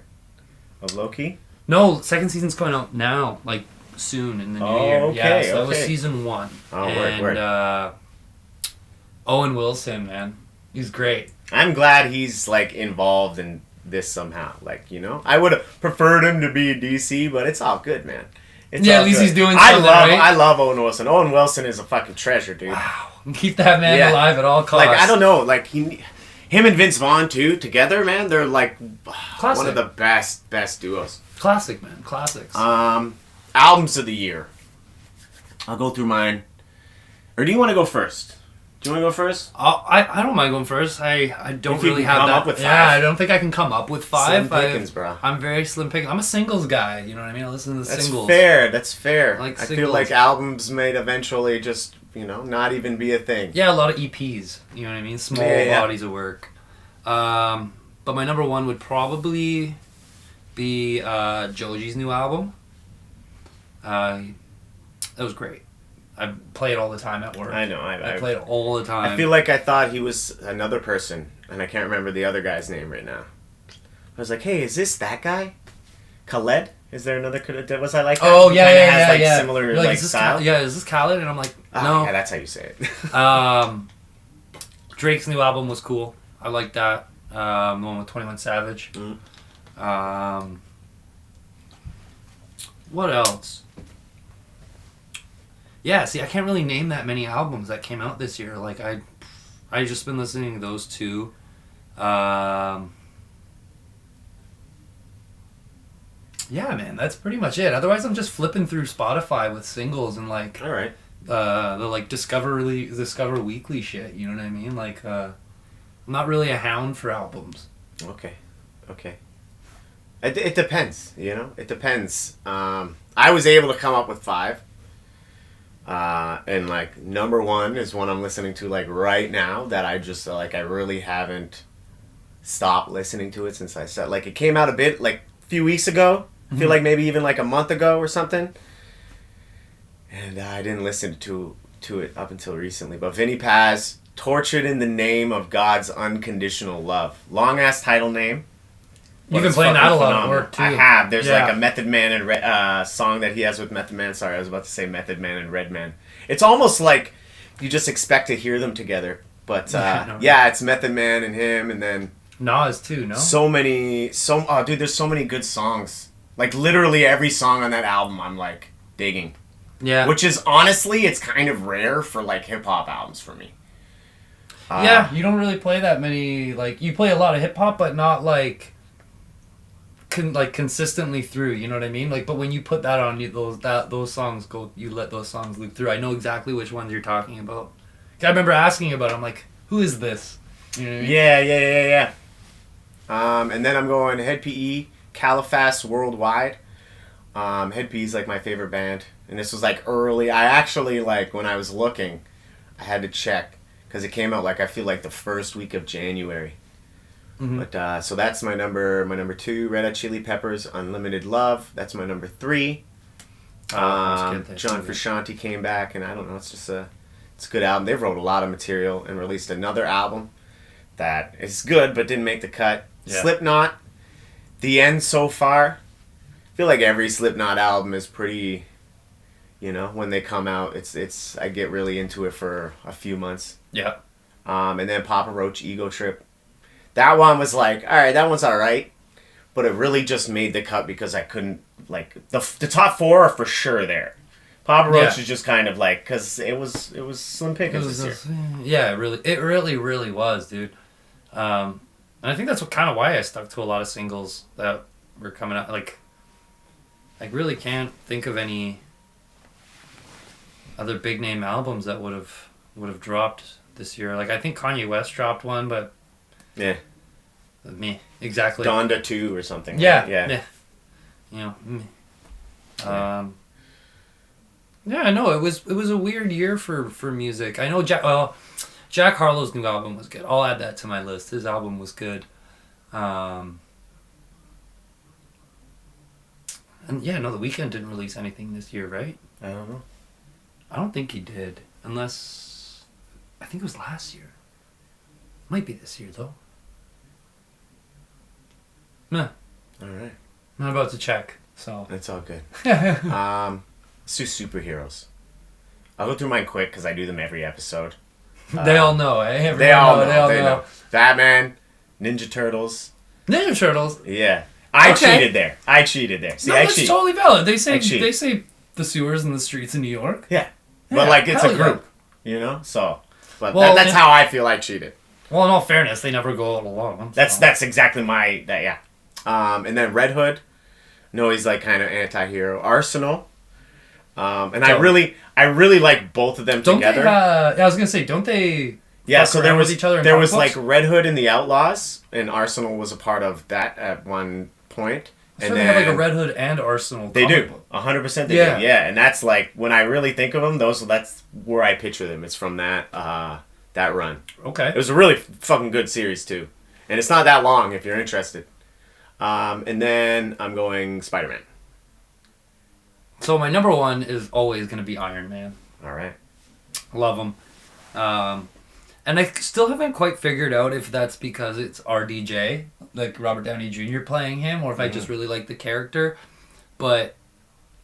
Of Loki?
No, second season's coming out now, like soon in the new year.
Okay,
yeah, so that was season 1.
Oh,
and
word.
Owen Wilson, man, he's great.
I'm glad he's like involved in this somehow. Like, I would have preferred him to be DC, but it's all good, man. It's
at least he's doing something, right?
I love Owen Wilson. Owen Wilson is a fucking treasure, dude.
Wow. Keep that man alive at all costs.
Like, I don't know, like him and Vince Vaughn too together, man. They're like one of the best duos.
Classic, man. Classics.
Albums of the year. I'll go through mine. Or do you want to go first? Do you want to go first?
I don't mind going first. I don't really have
come
that.
Up with 5.
Yeah, I don't think I can come up with 5.
Slim pickings, bro.
I'm very slim pickings. I'm a singles guy. You know what I mean? I listen to the singles.
That's fair.
I
feel like albums may eventually just, not even be a thing.
Yeah, a lot of EPs. You know what I mean? Small bodies of work. But my number 1 would probably be Joji's new album. That was great. I play it all the time at work.
I know.
I play it all the time.
I feel like I thought he was another person, and I can't remember the other guy's name right now. I was like, hey, is this that guy? Khaled? Is there another Khaled? Was I like that?
Oh, yeah.
Similar
is this
style?
is this Khaled? And I'm like, no.
Yeah, that's how you say it.
Drake's new album was cool. I like that. The one with 21 Savage. What else? Yeah, see, I can't really name that many albums that came out this year. Like, I just been listening to those two. Yeah, man, that's pretty much it. Otherwise, I'm just flipping through Spotify with singles and like,
all right,
the like Discover Weekly shit. You know what I mean? Like, I'm not really a hound for albums.
Okay. It depends. You know, it depends. I was able to come up with 5. And like number 1 is one I'm listening to like right now that I just like I really haven't stopped listening to it since I said like it came out a bit like a few weeks ago. I feel like maybe even like a month ago or something. And I didn't listen to it up until recently. But Vinnie Paz, Tortured in the Name of God's Unconditional Love. Long ass title name.
You've been playing that a lot at work too.
I have. There's like a Method Man and song that he has with Method Man. Sorry, I was about to say Method Man and Redman. It's almost like you just expect to hear them together. But it's Method Man and him, and then
Nas too. No.
Dude, there's so many good songs. Like literally every song on that album, I'm like digging.
Yeah.
Which is honestly, it's kind of rare for like hip hop albums for me.
You don't really play that many. Like you play a lot of hip hop, but not like. Consistently through, you know what I mean? Like, but when you put that on, those songs go. You let those songs loop through. I know exactly which ones you're talking about. I remember asking about it. I'm like, who is this? You know what I mean?
Yeah. And then I'm going Head PE, Califast Worldwide. Head PE is like my favorite band, and this was like early. I actually like when I was looking, I had to check because it came out like I feel like the first week of January. Mm-hmm. But so that's my number 2, Red Hot Chili Peppers, Unlimited Love. That's my number 3. John Frusciante came back, and I don't know, it's a good album. They wrote a lot of material and released another album that is good but didn't make the cut. Yeah. Slipknot, The End So Far. I feel like every Slipknot album is pretty, you know, when they come out, it's I get really into it for a few months.
Yeah.
And then Papa Roach, Ego Trip. That one was like, all right, that one's all right, but it really just made the cut because I couldn't, like, the top 4 are for sure there. Papa Roach is just kind of like, because it was slim pickings this year.
Yeah, it really was, dude. And I think that's kind of why I stuck to a lot of singles that were coming out. Like, I really can't think of any other big name albums that would have dropped this year. Like, I think Kanye West dropped one, but.
Yeah.
Me. Exactly.
Donda 2 or something.
Yeah.
Right? Yeah.
You know, me. Yeah, no, it was a weird year for music. I know Jack Harlow's new album was good. I'll add that to my list. His album was good. And yeah, no, The Weeknd didn't release anything this year, right?
I don't know.
I don't think he did. Unless I think it was last year. Might be this year though. Nah.
All right.
I'm not about to check, so.
That's all good. Let's do superheroes. I'll go through mine quick because I do them every episode.
They all know, eh?
They all know. Batman, Ninja Turtles.
Ninja Turtles?
Yeah. I cheated there. See,
no, that's
cheat.
totally valid. They say the sewers and the streets in New York.
Yeah. But like it's a group, you know? So, but
well,
that's how I feel I cheated.
Well, in all fairness, they never go out alone.
So. That's exactly yeah. And then Red Hood. No, he's like kind of anti-hero. Arsenal. And I really like both of them together.
I was gonna say, don't they?
Yeah. So there was
each other.
There was like Red Hood and the Outlaws, and Arsenal was a part of that at one point.
And then they have like a Red Hood and Arsenal.
They do 100%. They do. Yeah, and that's like when I really think of them, that's where I picture them. It's from that run.
Okay.
It was a really fucking good series too, and it's not that long if you're interested. And then I'm going Spider-Man.
So my number 1 is always going to be Iron Man.
All right.
Love him. And I still haven't quite figured out if that's because it's RDJ, like Robert Downey Jr. playing him, or if I just really like the character. But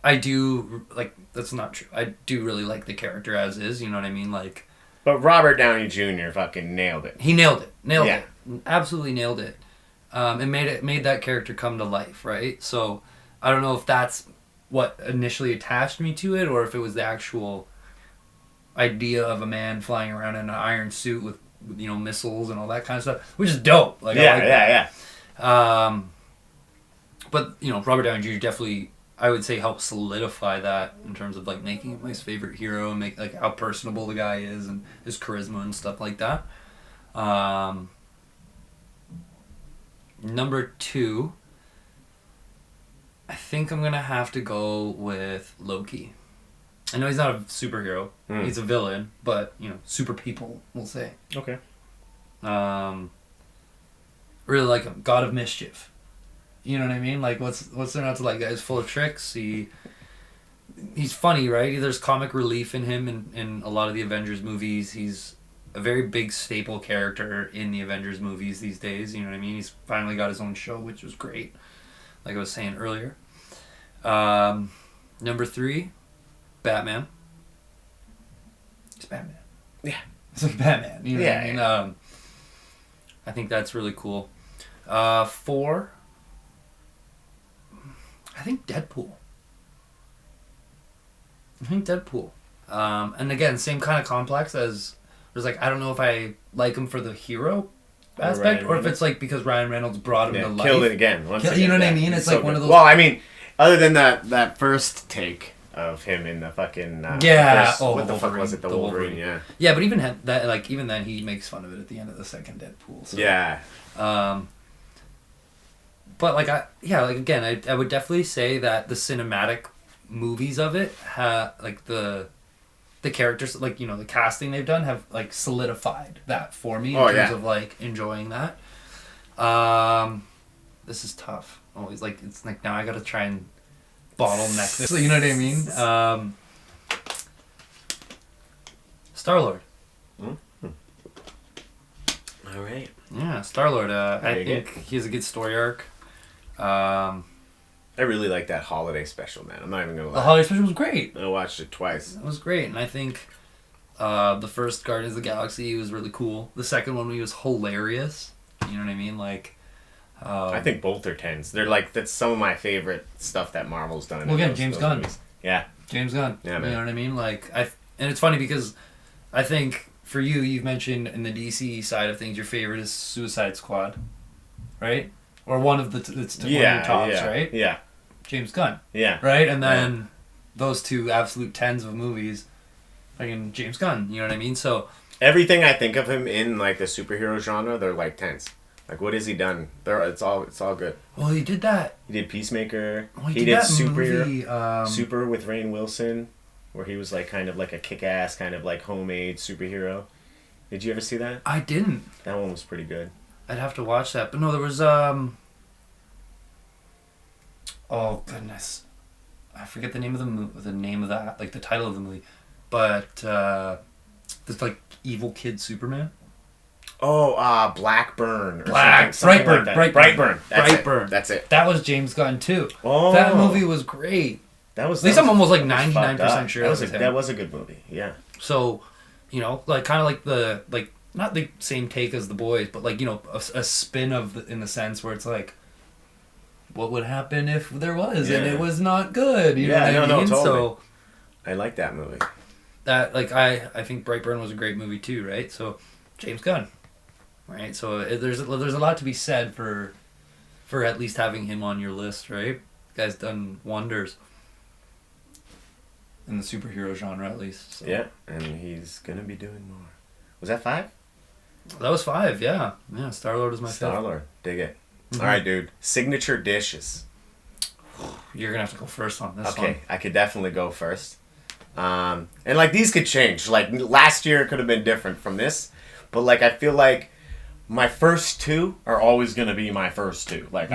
I do, like, that's not true. I do really like the character as is, you know what I mean? Like.
But Robert Downey Jr. fucking nailed it.
He nailed it. absolutely nailed it. It made that character come to life, right? So I don't know if that's what initially attached me to it, or if it was the actual idea of a man flying around in an iron suit with missiles and all that kind of stuff, which is dope. Like,
yeah.
But Robert Downey Jr. definitely, I would say, helped solidify that in terms of like making him my favorite hero and make like how personable the guy is and his charisma and stuff like that. Number 2, I think I'm gonna have to go with Loki. I know he's not a superhero; he's a villain, but super people, we'll say.
Okay.
Really like him, God of Mischief. You know what I mean? Like, what's there not to like? Guy's full of tricks. He's funny, right? There's comic relief in him in a lot of the Avengers movies. He's a very big staple character in the Avengers movies these days. You know what I mean? He's finally got his own show, which was great. Like I was saying earlier. Number 3, Batman. It's Batman.
Yeah.
It's like Batman. You know what I mean?
Yeah.
I think that's really cool. 4, I think Deadpool. And again, same kind of complex as there's like, I don't know if I like him for the hero aspect or if it's like because Ryan Reynolds brought him to life.
Killed it again.
You know what I mean? It's like one of those.
Well, I mean, other than that first take of him in the fucking
what
the fuck was it? The Wolverine.
Yeah, but even then he makes fun of it at the end of the second Deadpool. So.
Yeah.
But I would definitely say that the cinematic movies of it like the characters, like the casting they've done have like solidified that for me in terms of like enjoying that. This is tough. Always like it's like now I gotta try and bottleneck this. You know what I mean? Star-Lord.
Mm-hmm. All right.
Yeah, Star-Lord. I think he has a good story arc.
I really like that holiday special, man. I'm not even gonna lie.
The holiday special was great.
I watched it twice.
It was great, and I think the first Guardians of the Galaxy was really cool. The second one was hilarious. You know what I mean? Like,
I think both are 10s. They're like, that's some of my favorite stuff that Marvel's done.
Well, again, James Gunn.
Movies. Yeah.
James Gunn.
Yeah, man.
You know what I mean? Like, and it's funny because I think for you've mentioned in the DC side of things, your favorite is Suicide Squad, right? Or one of the one of your tops, right?
Yeah.
James Gunn.
Yeah.
Right? And then those two absolute 10s of movies, fucking James Gunn, you know what I mean? So
everything I think of him in like the superhero genre, they're like 10s. Like, what has he done? It's all good.
Well, he did that.
He did Peacemaker.
Well,
he did
movie,
Super with Rainn Wilson, where he was like kind of like a kick-ass kind of like homemade superhero. Did you ever see that?
I didn't.
That one was pretty good.
I'd have to watch that. But no, there was oh goodness, I forget the name of that, like the title of the movie, but this like evil kid Superman.
Oh, Blackburn. Or
something Brightburn.
Like Brightburn. That's it.
That was James Gunn too.
Oh,
that movie was great.
At
least I'm almost like 99% sure
that was a good movie. Yeah.
So, like kind of like the not the same take as The Boys, but like a spin in the sense where it's like, what would happen if there was and it was not good? You know what I mean?
No, totally.
So
I like that movie.
That I think Brightburn was a great movie too, right? So James Gunn, right? So there's a lot to be said for at least having him on your list, right? The guy's done wonders in the superhero genre, at least. So.
Yeah, and he's gonna be doing more. Was that 5?
That was 5. Yeah. Star-Lord was my favorite.
Star-Lord, dig it. Mm-hmm. All right, dude. Signature dishes.
You're gonna have to go first on this one.
Okay, I could definitely go first. And like these could change. Like last year could have been different from this, but like I feel like my first 2 are always gonna be my first 2. Like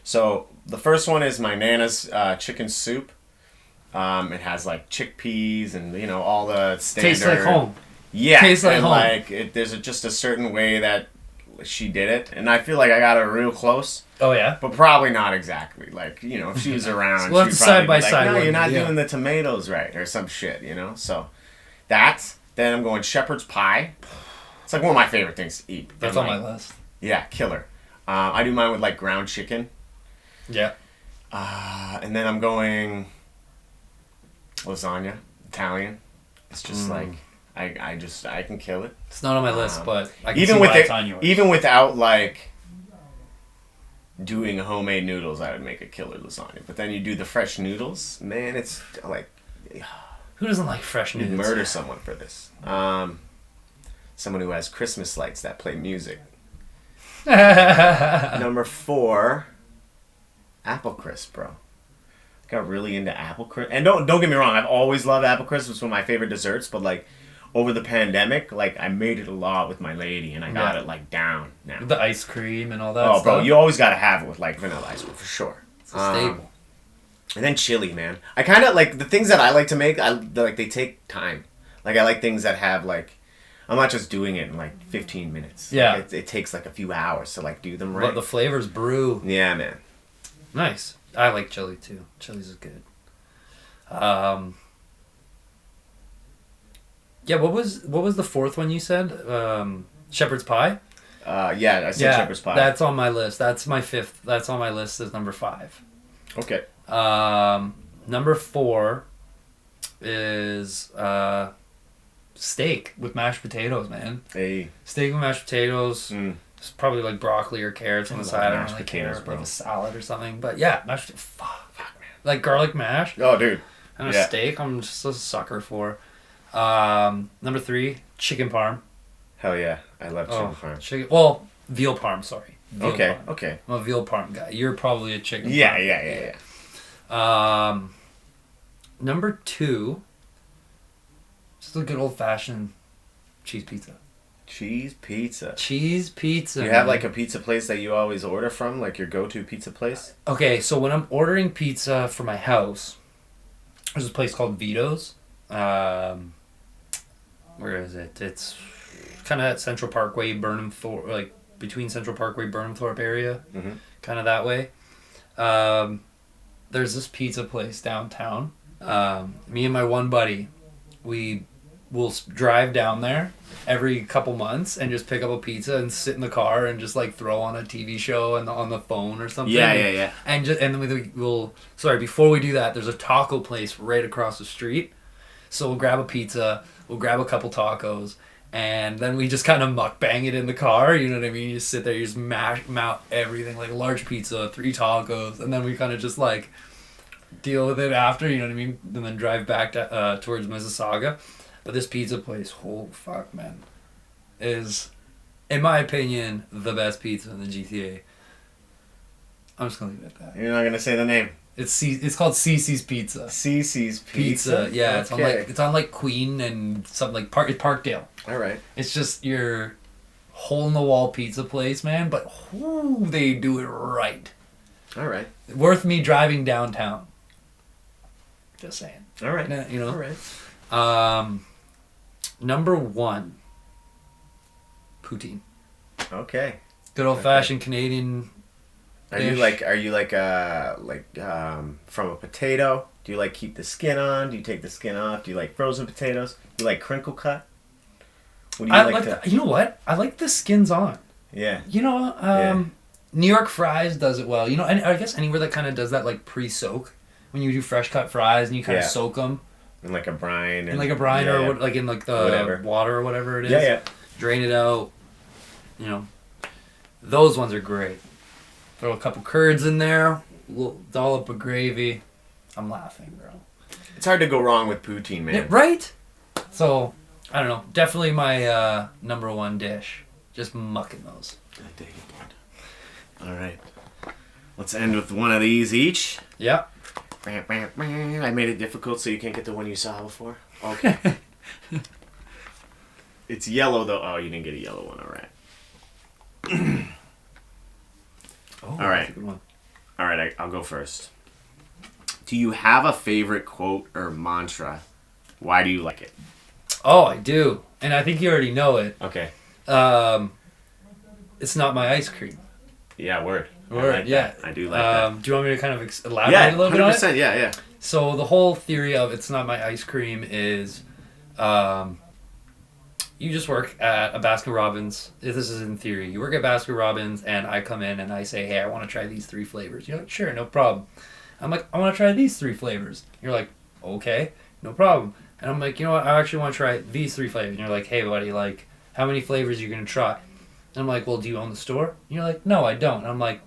so the first one is my Nana's chicken soup. It has like chickpeas and all the standard.
Tastes like home.
Yeah,
tastes like
and
home.
Like there's just a certain way that she did it, and I feel like I got her real close.
Oh yeah,
but probably not exactly. Like if she was around,
well,
she'd
side by
be like,
side.
No, you're not doing the tomatoes right, or some shit. So that's then I'm going shepherd's pie. It's like one of my favorite things to eat.
That's on my list.
Yeah, killer. I do mine with like ground chicken.
Yeah.
And then I'm going lasagna, Italian. It's just like I can kill it.
It's not on my list, but I can
Even
see
with
why it's on yours.
even without like doing homemade noodles, I would make a killer lasagna. But then you do the fresh noodles, man. It's like
Who doesn't like fresh
you'd
noodles?
murder someone for this. Someone who has Christmas lights that play music. Number 4, apple crisp, bro. Got really into apple crisp, and don't get me wrong. I've always loved apple crisp. It's one of my favorite desserts. But like over the pandemic, like I made it a lot with my lady, and I got it like down now.
With the ice cream and all that.
Oh,
stuff.
bro, you always gotta have it with like vanilla ice cream for sure.
It's a staple.
And then chili, man. I kind of like the things that I like to make. They take time. Like I like things that have like. I'm not just doing it in like 15 minutes.
Yeah.
Like, it takes like a few hours to like do them right.
But the flavors brew.
Yeah, man.
Nice. I like chili too. Chili's is good. Yeah, what was the 4th one you said? Shepherd's pie?
Yeah, I said shepherd's pie.
That's on my list. That's my 5th. That's on my list as number 5.
Okay.
Number 4 is steak with mashed potatoes, man.
Hey.
Steak with mashed potatoes. It's probably like broccoli or carrots on the side. I don't really care.
Bro.
Like a salad or something. But yeah, mashed potatoes. Fuck, man. Like garlic mash.
Oh, dude.
And a steak, I'm just a sucker for. Number 3, chicken parm.
Hell yeah. I love chicken parm.
Veal parm, sorry. Veal
Okay,
parm.
okay.
I'm a veal parm guy. You're probably a chicken parm.
Yeah.
Number 2, just a good old-fashioned cheese pizza.
Cheese pizza.
Cheese pizza.
You have like a pizza place that you always order from? Like your go-to pizza place?
Okay, so when I'm ordering pizza for my house, there's a place called Vito's. Where is it? It's kind of at Central Parkway, Burnhamthorpe, like between Central Parkway, Burnhamthorpe area, kind of that way. There's this pizza place downtown. Me and my one buddy, we will drive down there every couple months and just pick up a pizza and sit in the car and just like throw on a TV show and on the phone or something.
Yeah.
And then before we do that, there's a taco place right across the street. So we'll grab a pizza, we'll grab a couple tacos, and then we just kind of mukbang it in the car. You know what I mean? You just sit there, you just mash out everything, like a large pizza, 3 tacos, and then we kind of just like deal with it after. You know what I mean? And then drive back to, towards Mississauga. But this pizza place, oh fuck, man, is, in my opinion, the best pizza in the GTA. I'm just gonna leave it at that.
You're not gonna say the name.
It's called Cece's Pizza.
Cece's Pizza.
Yeah,
Okay.
it's on like Queen and something like Parkdale.
All right.
It's just your hole in the wall pizza place, man. But they do it right.
All right.
Worth me driving downtown. Just saying.
All right.
You know.
All right.
Number 1. Poutine.
Okay.
Good old fashioned Canadian.
Are you like from a potato? Do you like keep the skin on? Do you take the skin off? Do you like frozen potatoes? Do you like crinkle cut? What do you
you know what? I like the skins on.
Yeah.
You know, New York Fries does it well. You know, and I guess anywhere that kind of does that like pre-soak when you do fresh cut fries and you kind of soak them.
In like a brine.
In like a brine or like in like the water or whatever it is.
Yeah.
Drain it out. You know, those ones are great. Throw a couple curds in there, little dollop of gravy. I'm laughing, bro.
It's hard to go wrong with poutine, man.
Right? So, I don't know. Definitely my number 1 dish. Just mucking those.
I dig it, dude. All right. Let's end with one of these each.
Yeah.
I made it difficult so you can't get the one you saw before. Okay. It's yellow, though. Oh, you didn't get a yellow one. All right. All right.
That's a good one.
All right, I'll go first. Do you have a favorite quote or mantra? Why do you like it?
Oh, I do. And I think you already know it.
Okay.
It's not my ice cream.
Yeah, word.
Word, yeah.
I do like that.
Do you want me to kind of elaborate a little bit on it?
100%, yeah.
So the whole theory of it's not my ice cream is, you just work at a Baskin Robbins. If this is in theory, you work at Baskin Robbins, and I come in and I say, hey, I want to try these 3 flavors. You're like, sure, no problem. I'm like, I want to try these 3 flavors. You're like, okay, no problem. And I'm like, you know what? I actually want to try these 3 flavors. And you're like, hey, buddy, like, how many flavors are you going to try? And I'm like, well, do you own the store? And you're like, no, I don't. And I'm like,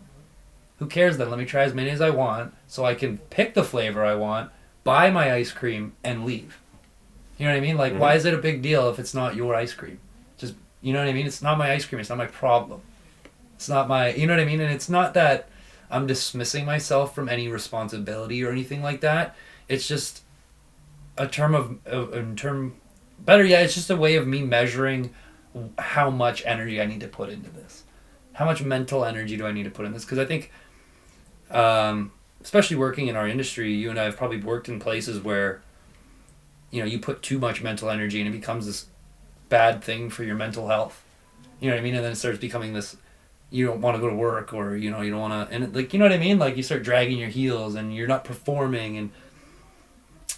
who cares then? Let me try as many as I want so I can pick the flavor I want, buy my ice cream, and leave. You know what I mean? Like, why is it a big deal if it's not your ice cream? Just, you know what I mean? It's not my ice cream. It's not my problem. It's not my, you know what I mean? And it's not that I'm dismissing myself from any responsibility or anything like that. It's just a better yet, it's just a way of me measuring how much energy I need to put into this. How much mental energy do I need to put in this? Because I think, especially working in our industry, you and I have probably worked in places where, you know, you put too much mental energy and it becomes this bad thing for your mental health. You know what I mean? And then it starts becoming this, you don't want to go to work, or, you know, you don't want to, and like, you know what I mean? Like, you start dragging your heels and you're not performing, and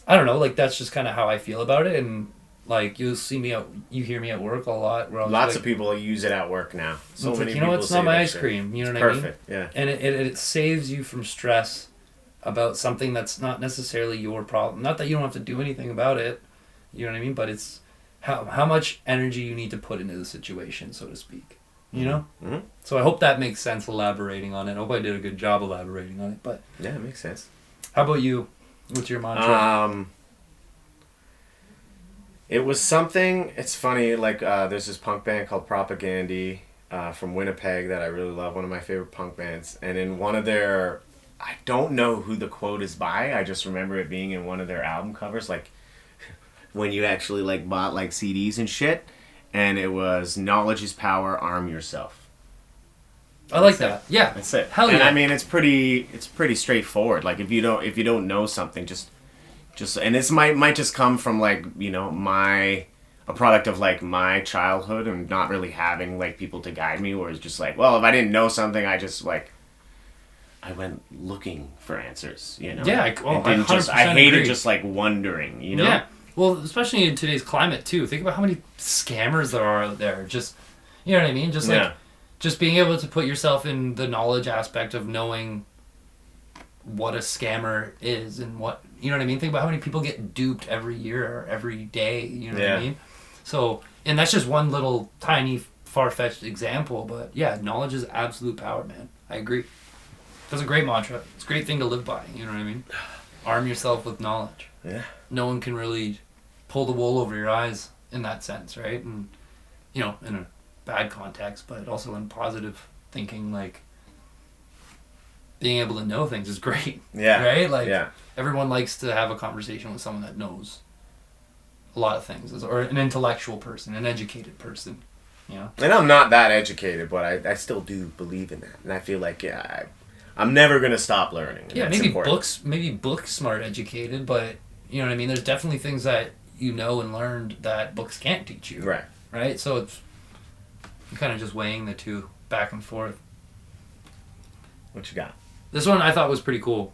I don't know, like, that's just kind of how I feel about it. And like, you hear me at work a lot. Where
Lots of people use it at work now. So many
like, you know,
people
it's not my ice cream. You know what I mean?
Perfect, yeah.
And it saves you from stress about something that's not necessarily your problem. Not that you don't have to do anything about it. You know what I mean? But it's how much energy you need to put into the situation, so to speak. You know? Mm-hmm. So I hope that makes sense elaborating on it. I hope I did a good job elaborating on it. But
yeah, it makes sense.
How about you? What's your mantra?
It was something, it's funny, like, there's this punk band called Propagandy from Winnipeg that I really love, one of my favorite punk bands. And in one of their, I don't know who the quote is by, I just remember it being in one of their album covers, like, when you actually, like, bought, like, CDs and shit. And it was, knowledge is power, arm yourself.
I like that. Yeah.
That's it.
Hell yeah.
And I mean, it's pretty straightforward. Like, if you don't know something, just and this might just come from, like, you know, a product of, like, my childhood and not really having, like, people to guide me, where it's just like, well, if I didn't know something, I just, like, I went looking for answers, you know.
Yeah,
I hated just, like, wondering, you know.
Yeah. Well, especially in today's climate too. Think about how many scammers there are out there. Just, you know what I mean? Just like, just being able to put yourself in the knowledge aspect of knowing what a scammer is and what, you know what I mean? Think about how many people get duped every year or every day, you know what I mean? So, and that's just one little tiny far-fetched example, but yeah, knowledge is absolute power, man. I agree. That's a great mantra. It's a great thing to live by, you know what I mean? Arm yourself with knowledge.
Yeah.
No one can really pull the wool over your eyes in that sense, right? And, you know, in a bad context, but also in positive thinking, like, being able to know things is great.
Yeah.
Right? Like, everyone likes to have a conversation with someone that knows a lot of things, or an intellectual person, an educated person, you know?
And I'm not that educated, but I still do believe in that. And I feel like, I'm never going to stop learning.
Yeah, maybe books smart educated, but, you know what I mean? There's definitely things that you know and learned that books can't teach you.
Right.
Right? So it's kind of just weighing the two back and forth.
What you got?
This one I thought was pretty cool.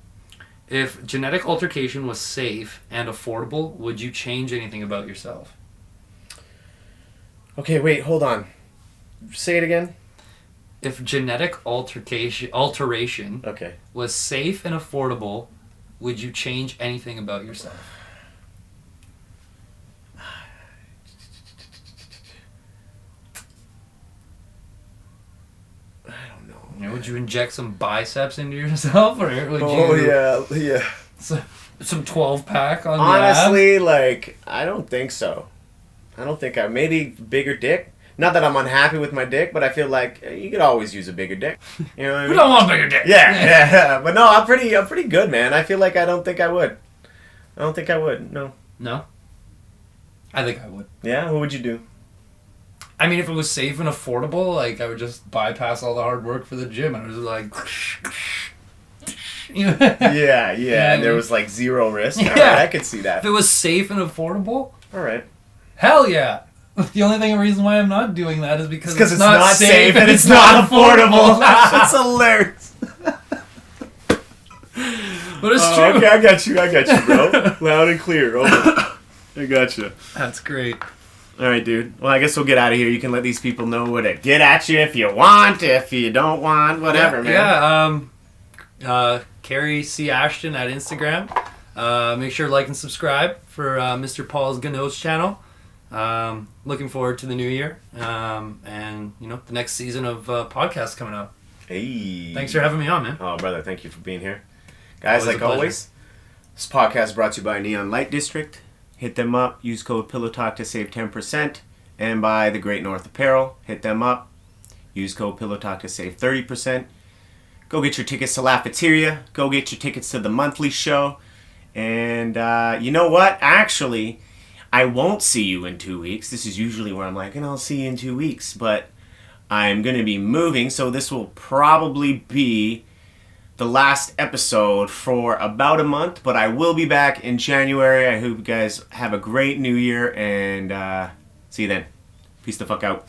If genetic altercation was safe and affordable, would you change anything about yourself?
Okay, wait, hold on. Say it again.
If genetic alteration was safe and affordable, would you change anything about yourself? Would you inject some biceps into yourself, or would you?
yeah.
Some 12-pack on
honestly, the like, I don't think so. Maybe bigger dick. Not that I'm unhappy with my dick, but I feel like you could always use a bigger dick. You know what I mean?
We don't want a bigger dick.
Yeah. But no, I'm pretty good, man. I feel like I don't think I would. No.
No? I think I would.
Yeah? What would you do?
I mean, if it was safe and affordable, like, I would just bypass all the hard work for the gym. I was like...
yeah. And there was, like, zero risk.
Yeah.
All right, I could see that.
If it was safe and affordable...
All right.
Hell yeah. The only reason why I'm not doing that is because
it's not safe and it's not affordable. That's hilarious.
But it's true.
Okay, I got you, bro. Loud and clear. Over. I got you.
That's great.
All right, dude. Well, I guess we'll get out of here. You can let these people know what to get at you if you want, if you don't want, whatever, man.
Yeah, Kerry C. Ashton at Instagram. Make sure to like and subscribe for Mr. Paul's Goneau's channel. Looking forward to the new year. And, the next season of podcast coming up.
Hey.
Thanks for having me on, man.
Oh, brother, thank you for being here. Guys,
Always
like always, this podcast is brought to you by Neon Light District. Hit them up. Use code PillowTalk to save 10%. And by The Great North Apparel. Hit them up. Use code PillowTalk to save 30%. Go get your tickets to Lafiteria. Go get your tickets to the monthly show. And you know what? Actually, I won't see you in 2 weeks. This is usually where I'm like, and I'll see you in 2 weeks. But I'm going to be moving, so this will probably be the last episode for about a month, but I will be back in January. I hope you guys have a great new year, and see you then. Peace the fuck out.